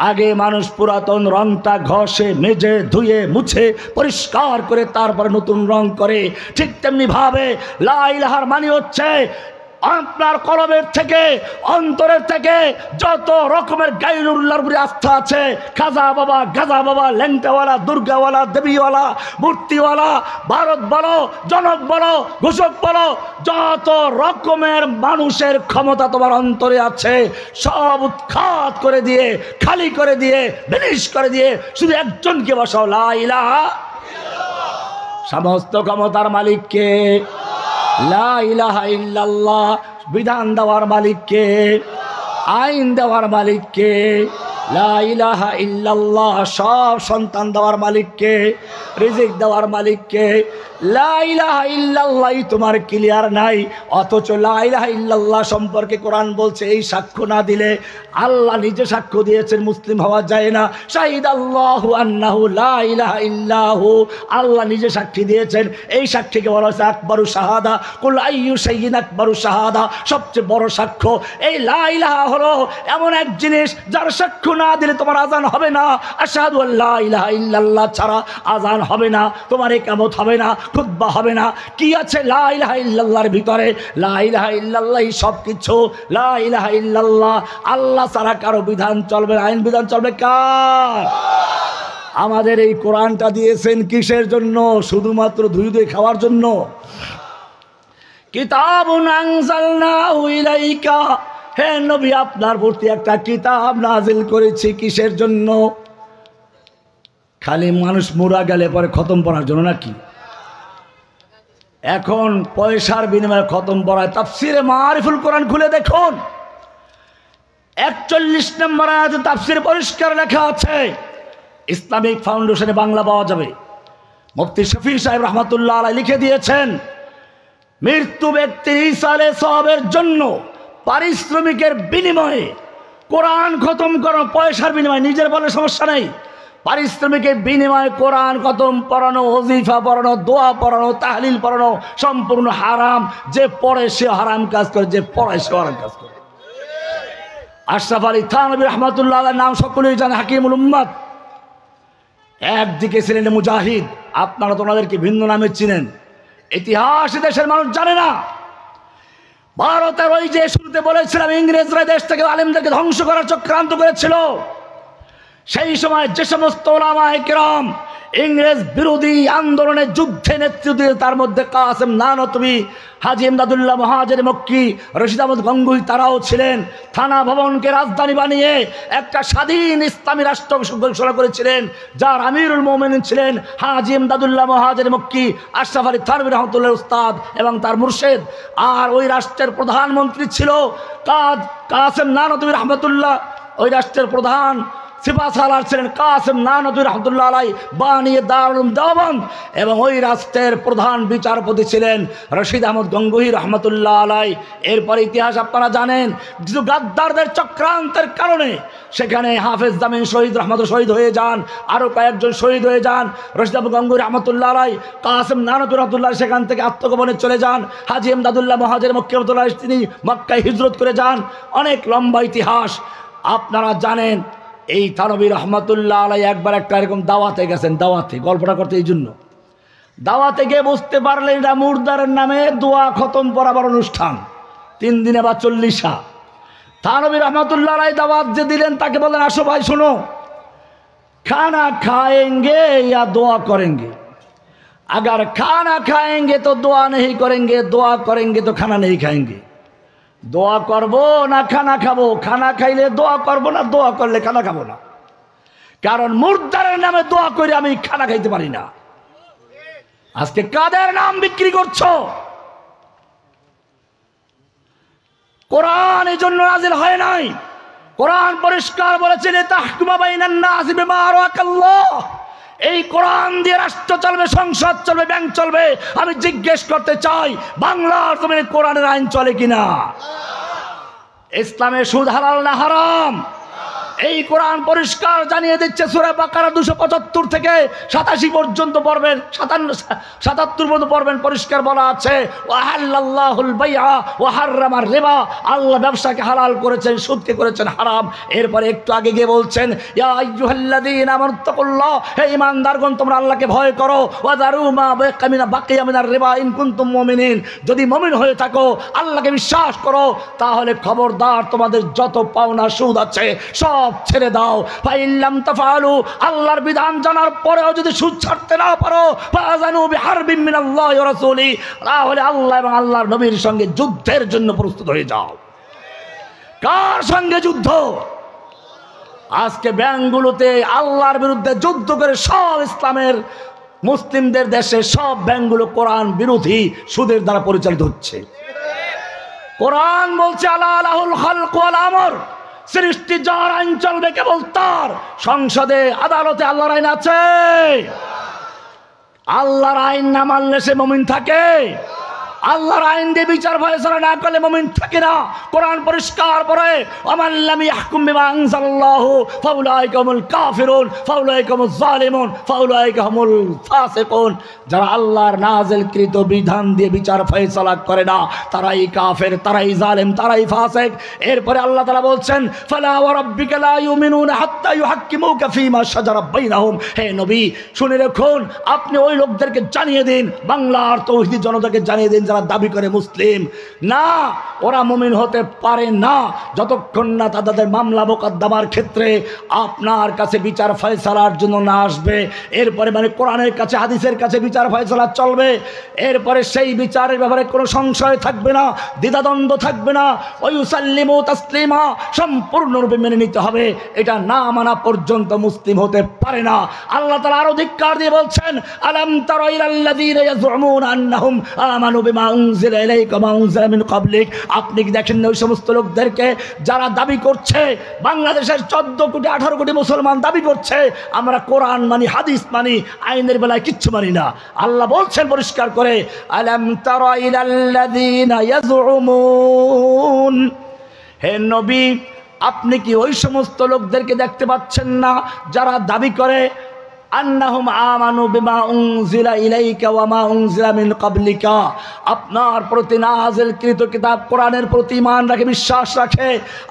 আগে মানুষ পুরাতন রংটা ঘষে মেজে ধুয়ে মুছে পরিষ্কার করে তারপর নতুন রং করে, ঠিক তেমনি ভাবে লা ইলাহার মানে হচ্ছে আপনার কলবের থেকে, অন্তরের থেকে যত রকমের গায়রুল্লাহর উপরে আস্থা আছে, খাজা বাবা, গাজা বাবা, ল্যাংটাওয়ালা, দুর্গাওয়ালা, দেবীওয়ালা, মূর্তিওয়ালা, ভারত বলো, জনক বলো, ঘোষক বলো, যত রকমের মানুষের ক্ষমতা তোমার অন্তরে আছে, সব উৎখাত করে দিয়ে, খালি করে দিয়ে, বিনিশ করে দিয়ে শুধু একজনকে বসাও, লা ইলাহা। সমস্ত ক্ষমতার মালিক কে? লা ইলাহা ইল্লাল্লাহ। বিধান দেওয়ার মালিক কে? আইন দেওয়ার মালিক কে? লা ইলাহা ইল্লাল্লাহ। সব সন্তান দেওয়ার মালিক কে? রিজিক দেওয়ার মালিক কে? লা ইলাহা ইল্লাল্লাহ তোমার ক্লিয়ার নাই, অথচ লা ইলাহা ইল্লাল্লাহ সম্পর্কে কোরআন বলছে এই সাক্ষ্য না দিলে আল্লাহ নিজে সাক্ষ্য দিয়েছেন মুসলিম হওয়া যায় না। শাহিদাল্লাহু আন্নাহু লা ইলাহা ইল্লাহু, আল্লাহ নিজে সাক্ষী দিয়েছেন। এই সাক্ষীকে বলা হয়েছে আকবারু শাহাদা। কুল আইয়ু শাইইন আকবারু শাহাদা, সবচেয়ে বড় সাক্ষ্য। এই লা ইলাহা হলো এমন এক জিনিস যার সাক্ষ্য না দিলে তোমার আজান হবে না। আশহাদু আল্লা ইলাহা ইল্লাল্লাহ ছাড়া আজান হবে না, তোমার ইকামত হবে না, খুতবা হবে না। কি আছে লা ইলাহা ইল্লাল্লাহর ভিতরে? লা ইলাহা ইল্লাল্লাহই সব কিছু। লা ইলাহা ইল্লাল্লাহ, আল্লাহ ছাড়া কারো বিধান চলবে না। আইন বিধান চলবে কার? আমাদের এই কোরআনটা দিয়েছেন কিসের জন্য? শুধুমাত্র ধুই ধুই খাওয়ার জন্য? কিতাবুন আনজালনাহু ইলাইকা, হে নবী আপনার প্রতি একটা কিতাব নাজিল করেছি। কিসের জন্য? খালি মানুষ মুরা গেলে পরে খতম পড়ার জন্য নাকি? এখন পয়সার বিনিময়ে খতম পড়ায়। তাফসিরে মারিফুল কোরআন খুলে দেখুন, 41 নম্বর আয়াতে তাফসিরে পরিষ্কার লেখা আছে। ইসলামিক ফাউন্ডেশনে বাংলা পাওয়া যাবে। মুফতি শফি সাহেব রহমাতুল্লাহ আলাইহি লিখে দিয়েছেন, মৃত্যু ব্যক্তির ইসালে সওয়াবের জন্য পারিশ্রমিকের বিনিময়ে কোরআন খতম করো। পয়সার বিনিময়ে, নিজের বলে সমস্যা নেই, পারিশ্রমিকের বিনিময়ে কোরআন খতম পড়ানো, ওজিফা পড়ানো, দোয়া পড়ানো, তাহলিল পড়ানো সম্পূর্ণ হারাম। যে পড়ে সে হারাম কাজ করে, যে পড়ায় সে হারাম কাজ করে। আশরাফ আলী থানভী রহমাতুল্লাহ আলাইহির নাম সকলেই জানে, হাকিমুল উম্মাত। একদিকে ছিলেন মুজাহিদ, আপনারা তো ওনাদেরকে ভিন্ন নামে চিনেন, ইতিহাস দেশের মানুষ জানে না। ভারতের ওই যে শুরুতে বলেছিলাম ইংরেজরা দেশ থেকে আলেমদেরকে ধ্বংস করার চক্রান্ত করেছিল, সেই সময় যে সমস্ত উলামায়ে কেরাম ইংরেজ বিরোধী আন্দোলনের যুদ্ধে নেতৃত্ব দিয়ে, তার মধ্যে কাসেম নানতবী, হাজী ইমদাদুল্লাহ মহাজের মক্কি, রশিদ আহমদ গঙ্গুহি তারাও ছিলেন। থানা ভবনকে রাজধানী বানিয়ে একটা স্বাধীন ইসলামী রাষ্ট্র ঘোষণা করেছিলেন, যার আমিরুল মুমিনিন ছিলেন হাজী ইমদাদুল্লাহ মহাজের মক্কি, আশরাফ আলী থানভী রহমাতুল্লাহ উস্তাদ এবং তার মুর্শেদ। আর ওই রাষ্ট্রের প্রধানমন্ত্রী ছিল কাসেম নানতবী রহমাতুল্লাহ। ওই রাষ্ট্রের প্রধান সিপাহসালার ছিলেন কাসেম নানতবী রহমাতুল্লাহ আলাইহি, বানিয়ে দারুল দেওবন্দ। এবং ওই রাষ্ট্রের প্রধান বিচারপতি ছিলেন রশিদ আহমদ গঙ্গুহি রহমাতুল্লাহ আলাইহি। এরপর ইতিহাস আপনারা জানেন, কিছু গাদ্দারদের চক্রান্তের কারণে সেখানে হাফেজ জামিন শহীদ রহমতুল্লাহ শহীদ হয়ে যান, আরও কয়েকজন শহীদ হয়ে যান। রশিদ আহমদ গঙ্গুহি রহমাতুল্লাহ আলাইহি, কাসেম নানতবী রহমাতুল্লাহ সেখান থেকে আত্মগোপনে চলে যান। হাজী ইমদাদুল্লাহ মহাজের মক্কি রহমাতুল্লাহ তিনি মক্কায় হিজরত করে যান। অনেক লম্বা ইতিহাস আপনারা জানেন। এই থানভী রহমাতুল্লাহ আলাইহি একবার একটা এরকম দাওয়াতে গেছেন, দাওয়াতে গল্পটা করতে, এই জন্য দাওয়াতে গিয়ে বুঝতে পারলেন এটা মুর্দারের নামে দোয়া খতম পড়াবার অনুষ্ঠান, 3 দিনে বা 40। থানভী রহমাতুল্লাহ আলাইহি দাওয়াত যে দিলেন, তাকে বলেন আসো ভাই শোনো, খানা খাएंगे या दुआ करेंगे? अगर खाना खाएंगे तो दुआ नहीं करेंगे, दुआ करेंगे तो खाना नहीं खाएंगे। দোয়া করব না খানা খাবো? খানা খাইলে দোয়া করব না, দোয়া করলে খানা খাবো না। কারণ মুর্দারের নামে দোয়া করে আমি খানা খাইতে পারি না। আজকে কাদের নাম বিক্রি করছো? কোরআন এই জন্য নাজিল হয় নাই। কোরআন পরিষ্কার বলেছেন, তাহকুমা বাইনান নাস বিমা আরাকাল্লাহ। এই কোরআন দিয়ে রাষ্ট্র চলবে, সংসদ চলবে, ব্যাংক চলবে। আমি জিজ্ঞেস করতে চাই, বাংলার জমিনে কোরআনের আইন চলে কিনা? ইসলামে সুদ হালাল না হারাম? এই কোরআন পরিষ্কার জানিয়ে দিচ্ছে। সূরা বাকারা 275 থেকে 87 পর্যন্ত পড়বেন, 77 পর্যন্ত পড়বেন, পরিষ্কার বলা আছে ওয়াহাল্লাল্লাহুল বাইআ ওয়া হাররামার রিবা। আল্লাহ ব্যবসাকে হালাল করেছেন, সুদকে করেছেন হারাম। এরপরে একটু আগে গিয়ে বলছেন ইয়া আইয়ুহাল্লাযীনা আমানুত্তাকুল্লাহ, হে ঈমানদারগণ তোমরা আল্লাহকে ভয় করো। ওয়া যারু মা বাকিয়া মিনার রিবা ইন কুনতুম মুমিনিন, যদি মুমিন হয়ে থাকো, আল্লাহকে বিশ্বাস করো, তাহলে খবরদার তোমাদের যত পাওনা সুদ আছে সব ছেড়ে দাও। ফাইল্লাম তাফআলু, আল্লাহর বিধান জানার পরেও যদি সুদ ছাড়তে না পারো, ফাযানু বিহারবিন মিনাল্লাহি ওয়া রাসূলি, তাহলে আল্লাহ এবং আল্লাহর নবীর সঙ্গে যুদ্ধের জন্য প্রস্তুত হয়ে যাও। কার সঙ্গে যুদ্ধ? আজকে ব্যাংকগুলোতে আল্লাহর বিরুদ্ধে যুদ্ধ করে সব ইসলামের মুসলিমদের দেশে সব ব্যাংকগুলো কোরআন বিরোধী সুদের দ্বারা পরিচালিত হচ্ছে। কোরআন বলছে আলা লাহুল খালকু ওয়াল আমর, সৃষ্টি যার, আইন চলবে কেবল তার। সংসদে আদালতে আল্লাহর আইন আছে? আল্লাহর আইন না মানলে সে মুমিন থাকে? আল্লাহর আইন দিয়ে বিচার ফয়সালা না করলে মুমিন থাকে না। কোরআন পরিষ্কার বলে ওয়ামান লাম ইয়াহকুম বিমা আনজালাল্লাহু ফাউলাইকা হুমুল কাফিরুন ফাউলাইকা হুমুজ জালিমুন ফাউলাইকা হুমুল ফাসিকুন। যারা আল্লাহর নাযিলকৃত বিধান দিয়ে বিচার ফয়সালা করে না তারাই কাফের, তারাই জালেম, তারাই ফাসিক। এরপরে আল্লাহ তাআলা বলছেন ফালা ওয়া রাব্বিকা লা ইউমিনুনা হাত্তা ইউহাক্কিমুকা ফীমা শাজারা বাইনাহুম। হে নবী শুনে রাখুন, আপনি ওই লোকদেরকে জানিয়ে দিন, বাংলার তৌহিদি জনতাকে জানিয়ে দিন যারা দাবি করে মুসলিম, না ওরা মুমিন হতে পারে না যতক্ষণ না তাদের মামলা মোকদ্দমার ক্ষেত্রে আপনার কাছে বিচার ফয়সালার জন্য না আসবে। এরপরে মানে কোরআনের কাছে, হাদিসের কাছে বিচার ফয়সালা চলবে। এরপরে সেই বিচারের ব্যাপারে কোনো সংশয় থাকবে না, দ্বিধাদ্বন্দ্ব থাকবে না। ওয়ুসাল্লিমু তাসলিমা, সম্পূর্ণরূপে মেনে নিতে হবে। এটা না মানা পর্যন্ত মুসলিম হতে পারে না। আল্লাহ তাআলা আরো ধিক্কার দিয়ে বলছেন আলাম তারা ইলাল্লাযীনা ইয়াজউমুনা আন্নাহুম আমানু বিমা উনজিলা ইলাইকা ওয়া উনজিলা মিন ক্বাবলিক। আপনি কি দেখেন না ওই সমস্ত লোকদেরকে যারা দাবি করছে, বাংলাদেশের 14 কোটি 18 কোটি মুসলমান দাবি করছে আমরা কোরআন মানি, হাদিস মানি, আইনের বেলায় কিচ্ছু মানি না। আল্লাহ বলছেন পরিষ্কার করে আলাম তারা ইলাল্লাযীনা ইয়াজউমুন, হে নবী আপনি কি ওই সমস্ত লোকদেরকে দেখতে পাচ্ছেন না যারা দাবি করে আন্নাহুম আমানু বিমা উনজিলা ইলাইকা ওয়া মা উনজিলা মিন ক্বাবলিকা, আপনার প্রতি নাযিলকৃত কিতাব কোরআনের প্রতি ঈমান রাখে, বিশ্বাস রাখে,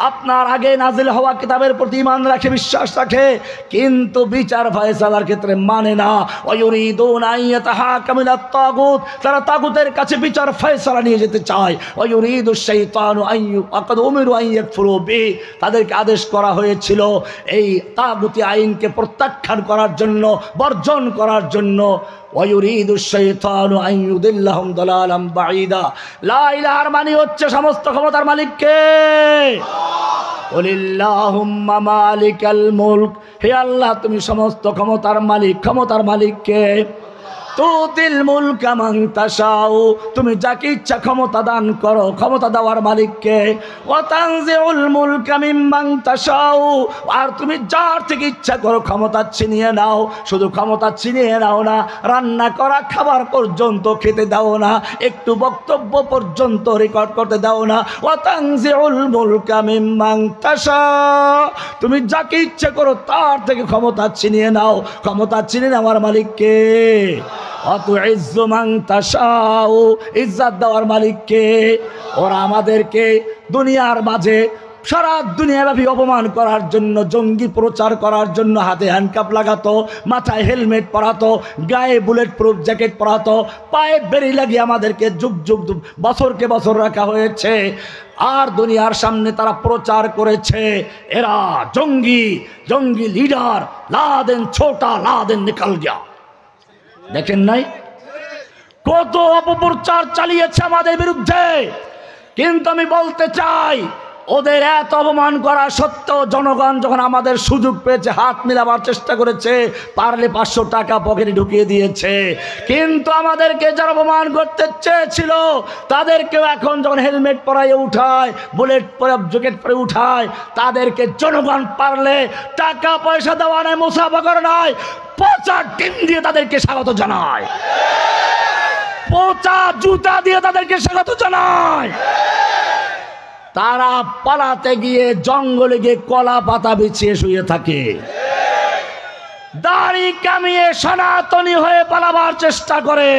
আপনার আগে নাযিল হওয়া কিতাবের প্রতি ঈমান রাখে, বিশ্বাস রাখে, কিন্তু বিচার ফয়সালার ক্ষেত্রে মানে না। ওয়া ইউরিদুনা আন ইয়াতাহাকামু ইলাত তাগুত, তারা তাগুতের কাছে বিচার ফয়সালা নিয়ে যেতে চায়। ওয়া ইউরিদুশ শাইতানু আন ইয়াকাদ উমিরু আন ইয়াকফুরু বি, তাদেরকে আদেশ করা হয়েছিল এই তাগুতি আইনকে প্রত্যাখ্যান করার জন্য, বর্জন করার জন্য। ওয়ায়ুরিদুশ শাইতানু আন ইউদিল্লাহুম দালালাম বাঈদা। লা ইলাহার মানে হচ্ছে সমস্ত ক্ষমতার মালিক কে? কুলিল্লাহুম্মা মালিকাল মুলক, হে আল্লাহ তুমি সমস্ত ক্ষমতার মালিক। ক্ষমতার মালিক কে? তুতিল মুলকা মান তাশাউ, তুমি যাকে ইচ্ছা ক্ষমতা দান করো। ক্ষমতা দেওয়ার মালিককে। ওয়া তানজিউল মুলকা মিম্মান তাশাউ, আর তুমি যার থেকে ইচ্ছা করো ক্ষমতা ছিনিয়ে নাও। শুধু ক্ষমতা ছিনিয়ে নাও না, রান্না করা খাবার পর্যন্ত খেতে দাও না, একটু বক্তব্য পর্যন্ত রেকর্ড করতে দাও না। ওয়া তানজিউল মুলকা মিম্মান তাশাউ, তুমি যাকে ইচ্ছা করো তার থেকে ক্ষমতা ছিনিয়ে নাও। ক্ষমতা ছিনিয়ে নেওয়ার মালিককে। অতুইজ্জু মান তাশাউ, ইজ্জত দেওয়ার মালিককে। ওরা আমাদেরকে দুনিয়ার মাঝে সারা দুনিয়াব্যাপী অপমান করার জন্য, জঙ্গি প্রচার করার জন্য হাতে হ্যান্ডকাপ লাগাতো, মাথায় হেলমেট পরাতো, গায়ে বুলেট প্রুফ জ্যাকেট পরাতো, পায়ে বেরি লাগিয়ে আমাদেরকে যুগ যুগ বছরকে বছর রাখা হয়েছে। আর দুনিয়ার সামনে তারা প্রচার করেছে এরা জঙ্গি, জঙ্গি লিডার, লাদেন ছোটা, লাদেন নিকাল গিয়া। দেখেন নাই কত অপপ্রচার চালিয়েছে আমাদের বিরুদ্ধে। কিন্তু আমি বলতে চাই ওদের এত অপমান করা সত্ত্বেও জনগণ যখন আমাদের সুযোগ পেয়েছে হাত মিলাবার চেষ্টা করেছে, পারলে 500 টাকা পকেটে ঢুকিয়ে দিয়েছে। কিন্তু আমাদেরকে যারা অপমান করতে চেয়েছিল তাদেরকেও এখন যখন হেলমেট পরাইয়ে উঠায়, বুলেট পরে জ্যাকেট পরে উঠায়, তাদেরকে জনগণ পারলে টাকা পয়সা দেওয়া নয়, মুসাফা করা নয়, পচা ডিম দিয়ে তাদেরকে স্বাগত জানায়, পচা জুতা দিয়ে তাদেরকে স্বাগত জানায়। তারা পালাতে গিয়ে জঙ্গলে গিয়ে কলা পাতা বিছিয়ে শুয়ে থাকে, দাড়ি কামিয়ে সনাতনী হয়ে পালাবার চেষ্টা করে।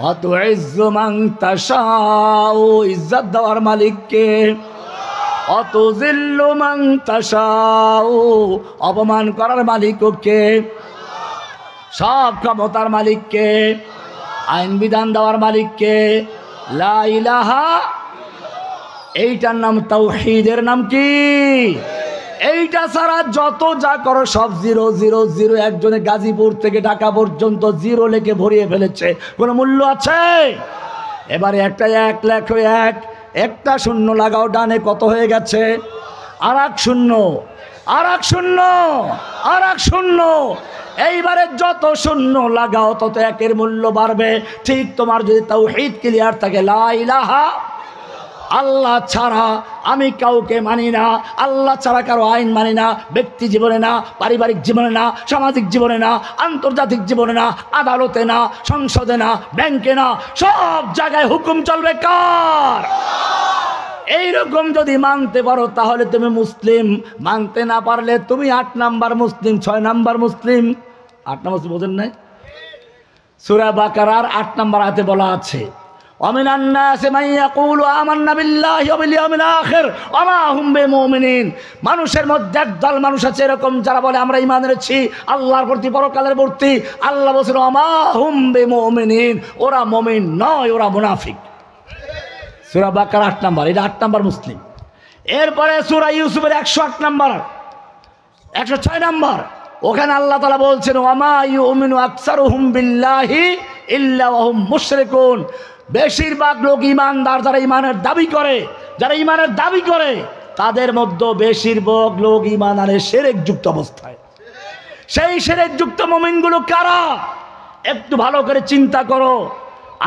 অতুইজ্জু মান তাশাউ, ইজ্জত দেওয়ার মালিককে। অতুজিল্লু মান তাশাউ, অপমান করার মালিককে। সব ক্ষমতার মালিককে, আইন বিধান দেওয়ার মালিককে। লা ইলাহা, এইটার নাম তাওহীদের নাম কি? এইটা ছাড়া যত যা করো সব 0 0 0। একজনে গাজীপুর থেকে ঢাকা পর্যন্ত 0 লেখে ভরিয়ে ফেলেছে, কোনো মূল্য আছে? এবারে একটা 1 লেখো, একটা শূন্য লাগাও ডানে, কত হয়ে গেছে? আর এক শূন্য, আর এক শূন্য, আর এক শূন্য। এইবারে যত শূন্য লাগাও তত একের মূল্য বাড়বে। ঠিক তোমার যদি তাওহীদ ক্লিয়ার থাকে, লা ইলাহা, আল্লাহ ছাড়া আমি কাউকে মানি না, আল্লাহ ছাড়া কারো আইন মানি না, ব্যক্তি জীবনে না, পারিবারিক জীবনে না, সামাজিক জীবনে না, আন্তর্জাতিক জীবনে না, আদালতে না, সংসদে না, ব্যাংকে না, সব জায়গায় হুকুম চলবে কার? এইরকম যদি মানতে পারো তাহলে তুমি মুসলিম, মানতে না পারলে তুমি 8 নাম্বার মুসলিম, 6 নাম্বার মুসলিম। 8 নাম্বার বোঝেন নাই? সূরা বাকারার 8 নাম্বার আয়াতে বলা আছে, ওয়ামিনান নাসি মান ইয়াকুলু আমান্না বিল্লাহি ওয়া বিল ইয়াউমিল আখির ওয়া মা হুম বিমুমিনিন। মানুষের মধ্যে একদল মানুষ আছে এরকম যারা বলে আমরা ঈমান এনেছি আল্লাহর প্রতি, পরকালের প্রতি। আল্লাহ বলেন ওয়া মা হুম বিমুমিনিন, ওরা মুমিন নয়, ওরা মুনাফিক। সূরা বাকারা 8 নাম্বার, এটা 8 নাম্বার মুসলিম। এরপরে সূরা ইউসুফের 108 নাম্বার, 106 নাম্বার, ওখানে আল্লাহ তাআলা বলছেন ওয়া মা ইউমিনু আকসারুহুম বিল্লাহি ইল্লা ওয়া হুম মুশরিকুন। বেশিরভাগ লোক ইমানদার, যারা ইমানের দাবি করে, যারা ইমানের দাবি করে তাদের মধ্যে বেশিরভাগ লোক ইমান আনে শিরক যুক্ত অবস্থায়। সেই শিরক যুক্ত মুমিনগুলো কারা? একটু ভালো করে চিন্তা করো।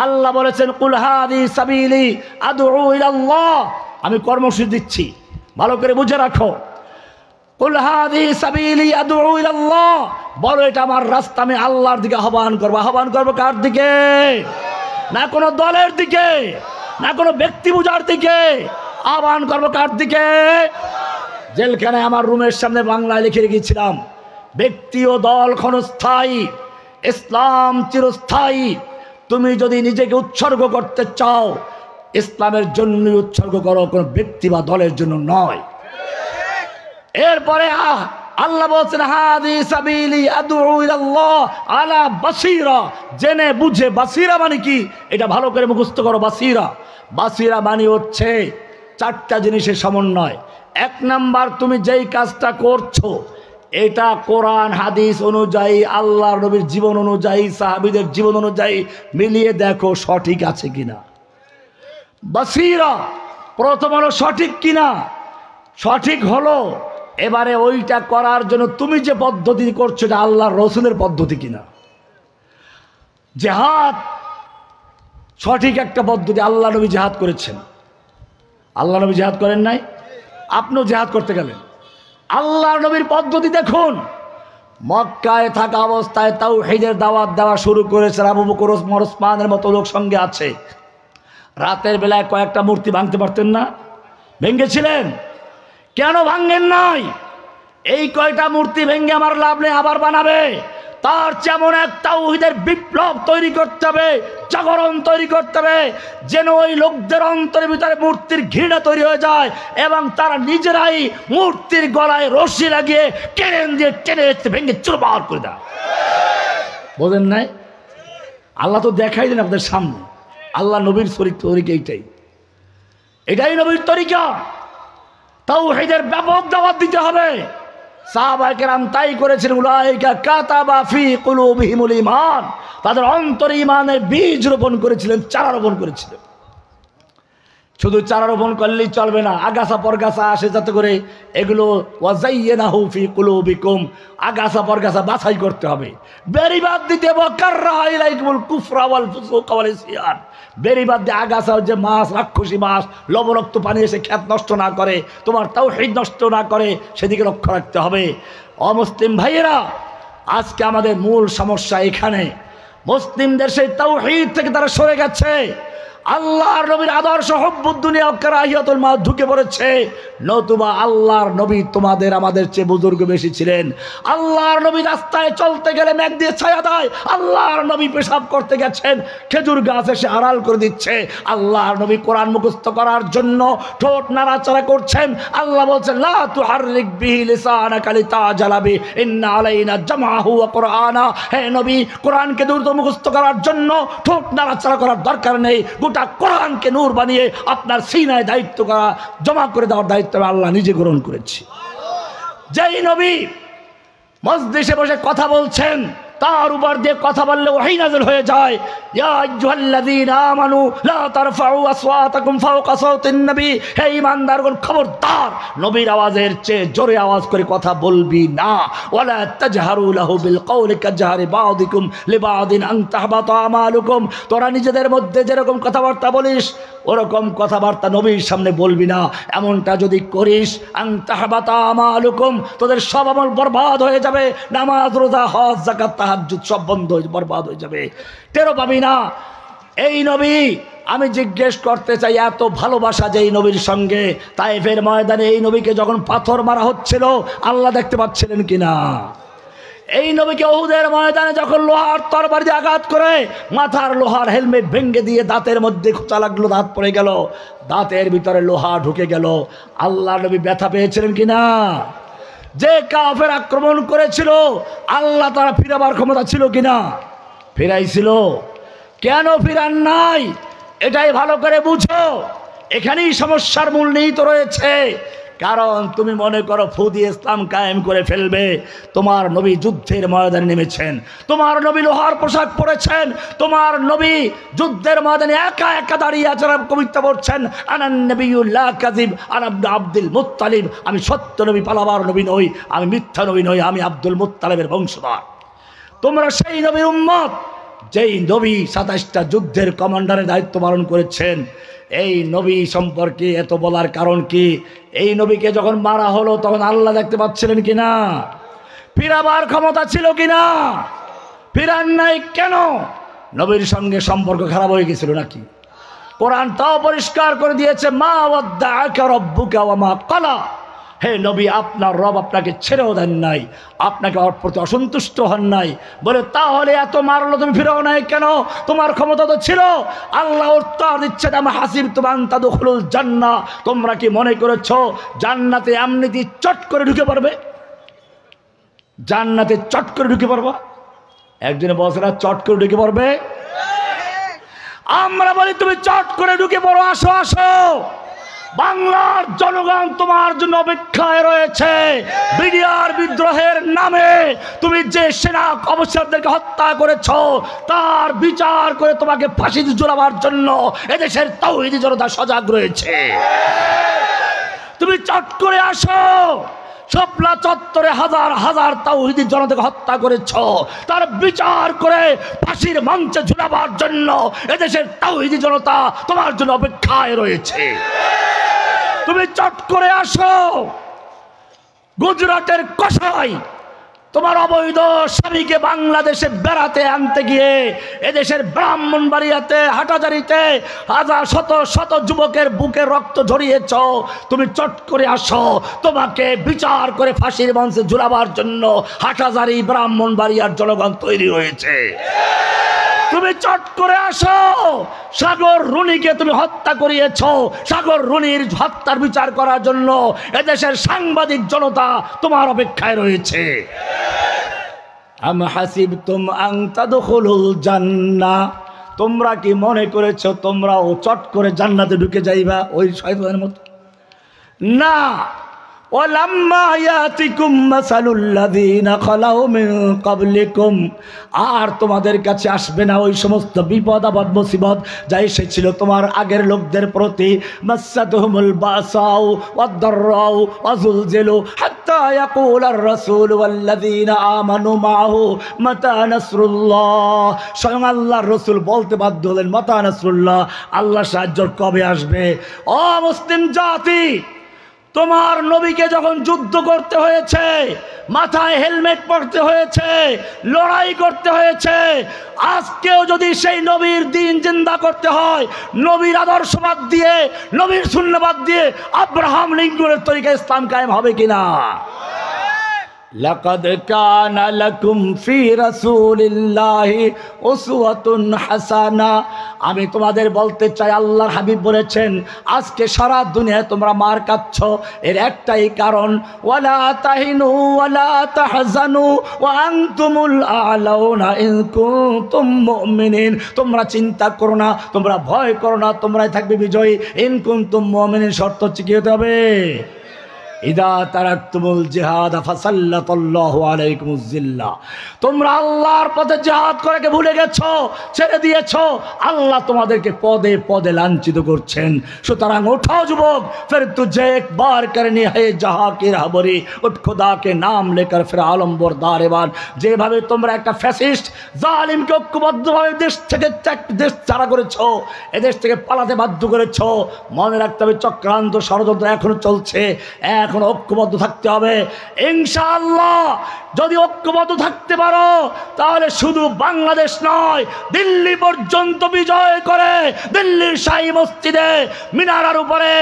আল্লাহ বলেছেন কুল হাদি সাবিলি আদউ ইলাল্লাহ। আমি কর্মসূচি দিচ্ছি, ভালো করে বুঝে রাখো। কুল হাদি সাবিলি আদউ ইলাল্লাহ, বলো এটা আমার রাস্তা, আমি আল্লাহর দিকে আহ্বান করব। আহ্বান করব কার দিকে? না কোনো দলের দিকে, না কোনো ব্যক্তি পূজার দিকে। আহ্বান করব কার দিকে? জেলখানায় আমার রুমের সামনে বাংলায় লিখে রেখেছিলাম, ব্যক্তি ও দল ক্ষণস্থায়ী, ইসলাম চিরস্থায়ী। তুমি যদি নিজেকে উৎসর্গ করতে চাও ইসলামের জন্য উৎসর্গ করো, কোনো ব্যক্তি বা দলের জন্য নয়। এরপরে আল্লাহ বলছেন হাদি সাবিলি আদউ ইলাল্লাহ আলা বাসীরা, জেনে বুঝে। বাসীরা মানে কি? এটা ভালো করে মুখস্থ করো। বাসীরা মানে হচ্ছে 4টা জিনিসের সমন্বয়। 1 নাম্বার, তুমি যেই কাজটা করছো এটা কোরআন হাদিস অনুযায়ী, আল্লাহর নবীর জীবন অনুযায়ী, সাহাবীদের জীবন অনুযায়ী মিলিয়ে দেখো সঠিক আছে কিনা। বাসীরা প্রথম হলো সঠিক কিনা। সঠিক হলো এবারে ওইটা করার জন্য তুমি যে পদ্ধতি করছো এটা আল্লাহর রসুলের পদ্ধতি কিনা। জিহাদ সঠিক একটা পদ্ধতি, আল্লাহ নবী জিহাদ করেছেন। আল্লাহ নবী জিহাদ করেন নাই? আপনিও জিহাদ করতে গেলেন, আল্লাহর নবীর পদ্ধতি দেখুন। মক্কায় থাকা অবস্থায় তাওহীদের দাওয়াত দেওয়া শুরু করেছেন। আবু বকর ওমর ওসমানের মতো লোক সঙ্গে আছে। রাতের বেলায় কয়েকটা মূর্তি ভাঙতে পারতেন না? ভেঙেছিলেন। কেন ভাঙেন নাই? এই কয়টা মূর্তি ভেঙে আমার লাভ নেই, আবার বানাবে। তার যেমন এক তাওহীদের বিপ্লব তৈরি করতে হবে, জাগরণ তৈরি করতে হবে, যেন ওই লোকদের অন্তরের ভিতরে মূর্তির ঘৃণা তৈরি হয়ে যায় এবং তারা নিজেরাই মূর্তির গলায় রশি লাগিয়ে কেরেন দিয়ে টেনে ভেঙে চুরমার করে দেয়। বোঝেন নাই? আল্লাহ তো দেখাই দেন আপনাদের সামনে। আল্লাহ নবীর তরিকা এটাই নবীর তরিকা। তাওহীদের ব্যাপক দাওয়াত দিতে হবে। সাহাবায়ে কেরাম তাই করেছিলেন। উলাইকা কাতাবা ফি কুলুবিহিমুল ঈমান, তাদের অন্তরে ঈমানের বীজ রোপণ করেছিলেন, চারা রোপণ করেছিলেন। শুধু চারা রোপণ করলেই চলবে না, আগাছা পরগাছা আসে যাতে করে এগুলো ওয়াজাইয়্যানাহু ফি কুলুবিকুম, আগাছা পরগাছা বাছাই করতে হবে। বেরিবাদ দিতে হবে, কাররাহা ইলাইকুমুল কুফরা ওয়াল ফুসুকা ওয়াল ইসয়ান। বেরিবাদ দিয়ে আগাছা যে মাছ, রাক্ষসী মাছ, লবণাক্ত পানি এসে ক্ষেত নষ্ট না করে, তোমার তাওহীদ নষ্ট না করে, সেদিকে লক্ষ্য রাখতে হবে। অমুসলিম ভাইয়েরা, আজকে আমাদের মূল সমস্যা এখানে। মুসলিমদের সেই তাওহীদ থেকে তারা সরে গেছে। আল্লাহর নবীর আদর্শ হুব্বুদ দুনিয়া ওয়া কারাহিয়াতুল মাউত ঢুকে পড়েছে। নতুবা আল্লাহর নবী তোমাদের আমাদের চেয়ে বুজুর্গ বেশি ছিলেন। আল্লাহর নবী রাস্তায় চলতে গেলে মেঘ দিয়ে ছায়া দেয়। আল্লাহর নবী পেশাব করতে গেছেন, খেজুর গাছ এসে আড়াল করে দিচ্ছে। আল্লাহর নবী কোরআন মুখস্থ করার জন্য ঠোঁট নাড়াচাড়া করছেন। আল্লাহ বলছেন লা তুহাররিক বিহি লিসানাকা লিতাজালা বিহি ইন্না আলাইনা জামআহু ওয়া কুরআনা। হে নবী, কোরআনকে দ্রুত মুখস্থ করার জন্য ঠোঁট নাড়াচাড়া করার দরকার নেই। গোটা কোরআনকে নূর বানিয়ে আপনার সিনায় দায়িত্ব করা, জমা করে দেওয়ার দায়িত্ব আল্লাহ নিজে গ্রহণ করেছে। যেই নবী মজলিসে বসে কথা বলছেন তার উপর দিয়ে কথা বললে ওহী নাযিল হয়ে যায়। ইয়া আইয়ুহাল্লাযীনা আমানু লা তারফাউ আসওয়াতাকুম ফাওকা সাওতিন নবী, হে ঈমানদারগণ খবরদার নবীর আওয়াজের চেয়ে জোরে আওয়াজ করে কথা বলবি না। ওয়ালা তাজহারু লাহু বিল কওলি কাজহারি বা'দিকুম লিবা'দিন আন তাহবাতা আমালুকুম, তোরা নিজেদের মধ্যে যেরকম কথাবার্তা বলিস ওরকম কথাবার্তা নবীর সামনে বলবি না। এমনটা যদি করিস আন তাহবাতা আমালুকুম, তোদের সব আমল বরবাদ হয়ে যাবে। নামাজ, রোজা, হজ, যাকাত, তাহাজ্জুদ সব বন্ধ হয়ে বরবাদ হয়ে যাবে, টেরও পাবি না। এই নবী, আমি জিজ্ঞেস করতে চাই, এত ভালোবাসা যে এই নবীর সঙ্গে, তায়েফের ময়দানে এই নবীকে যখন পাথর মারা হচ্ছিল আল্লাহ দেখতে পাচ্ছিলেন কিনা? এই নবীকে উহুদের ময়দানে যখন লোহার তরবারি দিয়ে আঘাত করে মাথার লোহার হেলমেট ভেঙে দিয়ে দাঁতের মধ্যে খোঁচা লাগলো, দাঁত পড়ে গেল, দাঁতের ভিতরে লোহা ঢুকে গেল, আল্লাহ নবী ব্যথা পেয়েছিলেন কিনা? যে কাফের আক্রমণ করেছিল আল্লাহ তারা ফিরাবার ক্ষমতা ছিল কিনা? ফিরাইছিল। কেন ফিরান নাই? এটাই ভালো করে বুঝো। এখানেই সমস্যার মূল নিহিত রয়েছে। কারণ তুমি মনে করো ফু দিয়ে ইসলাম কায়েম করে ফেলবে। তোমার নবী যুদ্ধের ময়দানে নেমেছেন, তোমার নবী লোহার পোশাক পরেছেন, তোমার নবী যুদ্ধের ময়দানে একা একা দাঁড়িয়ে আছেন, কবিতা পড়ছেন, আনান নবিয়ুল্লাহ কাযিব আনা ইবনে আব্দুল মুত্তালিব, আমি সত্য নবী, পালাবার নবী নই, আমি মিথ্যা নবী নই, আমি আব্দুল মুত্তালিবের বংশধর। তোমরা সেই নবীর উম্মত যেই নবী 27টা যুদ্ধের কমান্ডারের দায়িত্ব পালন করেছেন। এই নবী সম্পর্কে এত বলার কারণ কি? এই নবীকে যখন মারা হলো তখন আল্লাহ দেখতে পাচ্ছিলেন কিনা? ফিরাবার ক্ষমতা ছিল কিনা? ফিরান নাই কেন? নবীর সঙ্গে সম্পর্ক খারাপ হয়ে গেছিল নাকি? কোরআন তাও পরিষ্কার করে দিয়েছে, মা ওয়াদ্দাআকা রাব্বুকা ওয়া মা ক্বালা। হে নবী, আপনার রব আপনাকে ছেড়েও দেন নাই, আপনাকে ওর প্রতি অসন্তুষ্ট হন নাই। বলে তাহলে এত মারলো তুমি ফিরাও নাই কেন? তোমার ক্ষমতা তো ছিল। আল্লাহ উত্তর দিচ্ছে, আম হাসিবতুম আন তাদখুলুল জান্নাহ, তোমরা কি মনে করেছো জান্নাতে এমনিতে চট করে ঢুকে পড়বে? জান্নাতে চট করে ঢুকে পড়বা? একজনে বলছে না চট করে ঢুকে পড়বে। আমরা বলি তুমি চট করে ঢুকে পড়ো, আসো আসো। বাংলার জনগণ তোমার জন্য অপেক্ষায় রয়েছে। বিডিআর বিদ্রোহের নামে তুমি যে সেনা অফিসারদেরকে হত্যা করেছো তার বিচার করে তোমাকে ফাঁসিতে ঝুলাবার জন্য এদেশের তাওহীদি জনতা সজাগ রয়েছে। তুমি চট করে আসো। শাপলা চত্বরে হাজার হাজার তাওহীদি জনতাকে হত্যা করেছ, তার বিচার করে ফাঁসির মঞ্চে ঝুলাবার জন্য এদেশের তাওহীদি জনতা তোমার জন্য অপেক্ষায় রয়েছে। তুমি চট করে আসো। গুজরাটের কসাই তোমার অবৈধ স্বামীকে বাংলাদেশে বেড়াতে আনতে গিয়ে এদেশের ব্রাহ্মণবাড়িয়াতে, হাটাজারিতে হাজার শত শত যুবকের বুকে রক্ত ঝরিয়েছ। তুমি চট করে আসো, তোমাকে বিচার করে ফাঁসির মঞ্চে ঝুলাবার জন্য হাটাজারি ব্রাহ্মণবাড়িয়ার জনগণ তৈরি হয়েছে। তুমি চট করে আসো। সাগর রুনিকে তুমি হত্যা করিয়েছ, সাগর রুনির হত্যার বিচার করার জন্য এদেশের সাংবাদিক জনতা তোমার অপেক্ষায় রয়েছে। আম হাসিবতুম আন তাদখুলুল জান্নাহ, তোমরা কি মনে করেছো তোমরাও চট করে জান্নাতে ঢুকে যাইবা ওই শয়তানের মতো? না। ওয়ালাম্মা ইয়াতিকুম মাসালুল লাযীনা খালাউ মিন ক্বাবলিকুম, আর তোমাদের কাছে আসবে না ওই সমস্ত বিপদ আপদ মুসিবত যা এসেছিল তোমার আগের লোকদের প্রতি। মাসাতুহুমুল বাসাউ ওয়াদ-দাররাউ ওয়াযুলজিলু হাত্তা ইয়াকুলার রাসূল ওয়াল্লাযীনা আমানু মাআহু মাতা নাসরুল্লাহ। স্বয়ং আল্লাহর রাসূল বলতে বাধ্য হলেন, মাতা নাসরুল্লাহ, আল্লাহর সাহায্য কবে আসবে? ও মুসলিম জাতি, তোমার নবীকে যখন যুদ্ধ করতে হয়েছে, মাথায় হেলমেট পরতে হয়েছে, লড়াই করতে হয়েছে, আজকেও যদি সেই নবীর দিন জিন্দা করতে হয়, নবীর আদর্শবাদ দিয়ে, নবীর সুন্নাহবাদ দিয়ে আব্রাহাম লিঙ্কনের তরিকায় ইসলাম কায়েম হবে কিনা? লাকাদ কানা লাকুম ফি রাসূলিল্লাহি উসওয়াতুন হাসানা। আমি তোমাদের বলতে চাই, আল্লাহর হাবিব বলেছেন আজকে সারা দুনিয়ায় তোমরা মার খাচ্ছ, এর একটাই কারণ, ওয়ালা তাহিনু ওয়ালা তাহজানু ওয়া আনতুমুল আ'লাউনা ইন কুনতুম মুমিনিন। তোমরা চিন্তা করো না, তোমরা ভয় করো না, তোমরাই থাকবে বিজয়ী। ইন কুনতুম মুমিনিন শর্ত হচ্ছে কি হতে হবে? ইদা তারাকতুমুল জিহাদ ফাসাল্লাতাল্লাহু আলাইকুমুজ জিল্লাহ, তোমরা আল্লাহর পথে জিহাদ করাকে ভুলে গেছো, ছেড়ে দিয়েছো, আল্লাহ তোমাদেরকে পদে পদে লাঞ্ছিত করছেন। সুতরাং ওঠো যুবক, ফির তুঝে একবার করনি হে জাহা কি রাহবরি, উঠ খুদা কে নাম লেকর ফির আলম বরদারেবান। যেভাবে তোমরা একটা ফ্যাসিস্ট জালিমকে ঐক্যবদ্ধভাবে দেশ থেকে দেশ ছাড়া করেছো, এদেশ থেকে পালাতে বাধ্য করেছো, মনে রাখতে হবে চক্রান্ত ষড়যন্ত্র এখনো চলছে, এখন ঐক্যবদ্ধ থাকতে হবে ইনশাআল্লাহ। যদি ঐক্যবদ্ধ থাকতে পারো তাহলে শুধু বাংলাদেশ নয়, দিল্লি পর্যন্ত বিজয় করে দিল্লির শাহী মসজিদে মিনারার উপরে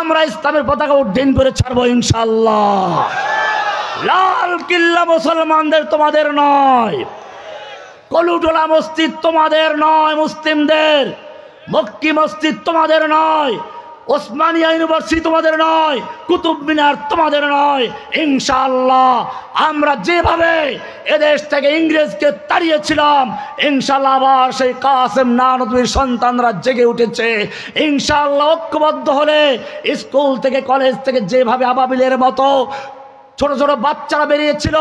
আমরা ইসলামের পতাকা উড্ডীন করে ছাড়বো ইনশাআল্লাহ। লাল কিল্লা মুসলমানদের, তোমাদের নয়। কলুটোলা মসজিদ তোমাদের নয়, মুসলিমদের। মক্কি মসজিদ তোমাদের নয়, ওসমানিয়া ইউনিভার্সিটি তোমাদের নয়, কুতুব মিনার তোমাদের নয়। ইনশাআল্লাহ আমরা যেভাবে এদেশ থেকে ইংরেজকে তাড়িয়েছিলাম, ইনশাআল্লাহ আবার সেই কাসেম নানতুবির সন্তানরা জেগে উঠেছে। ইনশাআল্লাহ ঐক্যবদ্ধ হলে স্কুল থেকে কলেজ থেকে যেভাবে আবাবিলের মতো ছোট ছোট বাচ্চারা বেরিয়েছিল,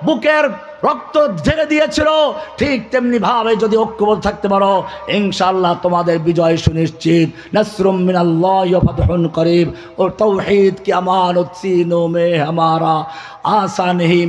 বুকের রক্ত ঢেলে দিয়েছিল, ঠিক তেমনি ভাবে যদি ঐক্যবদ্ধ থাকতে পারো ইনশাআল্লাহ তোমাদের বিজয় সুনিশ্চিত। নসরুম মিনাল্লাহি ওয়া ফাতহুন করিব। और तौहीद की अमानत सीनों में हमारा आशा नहीं।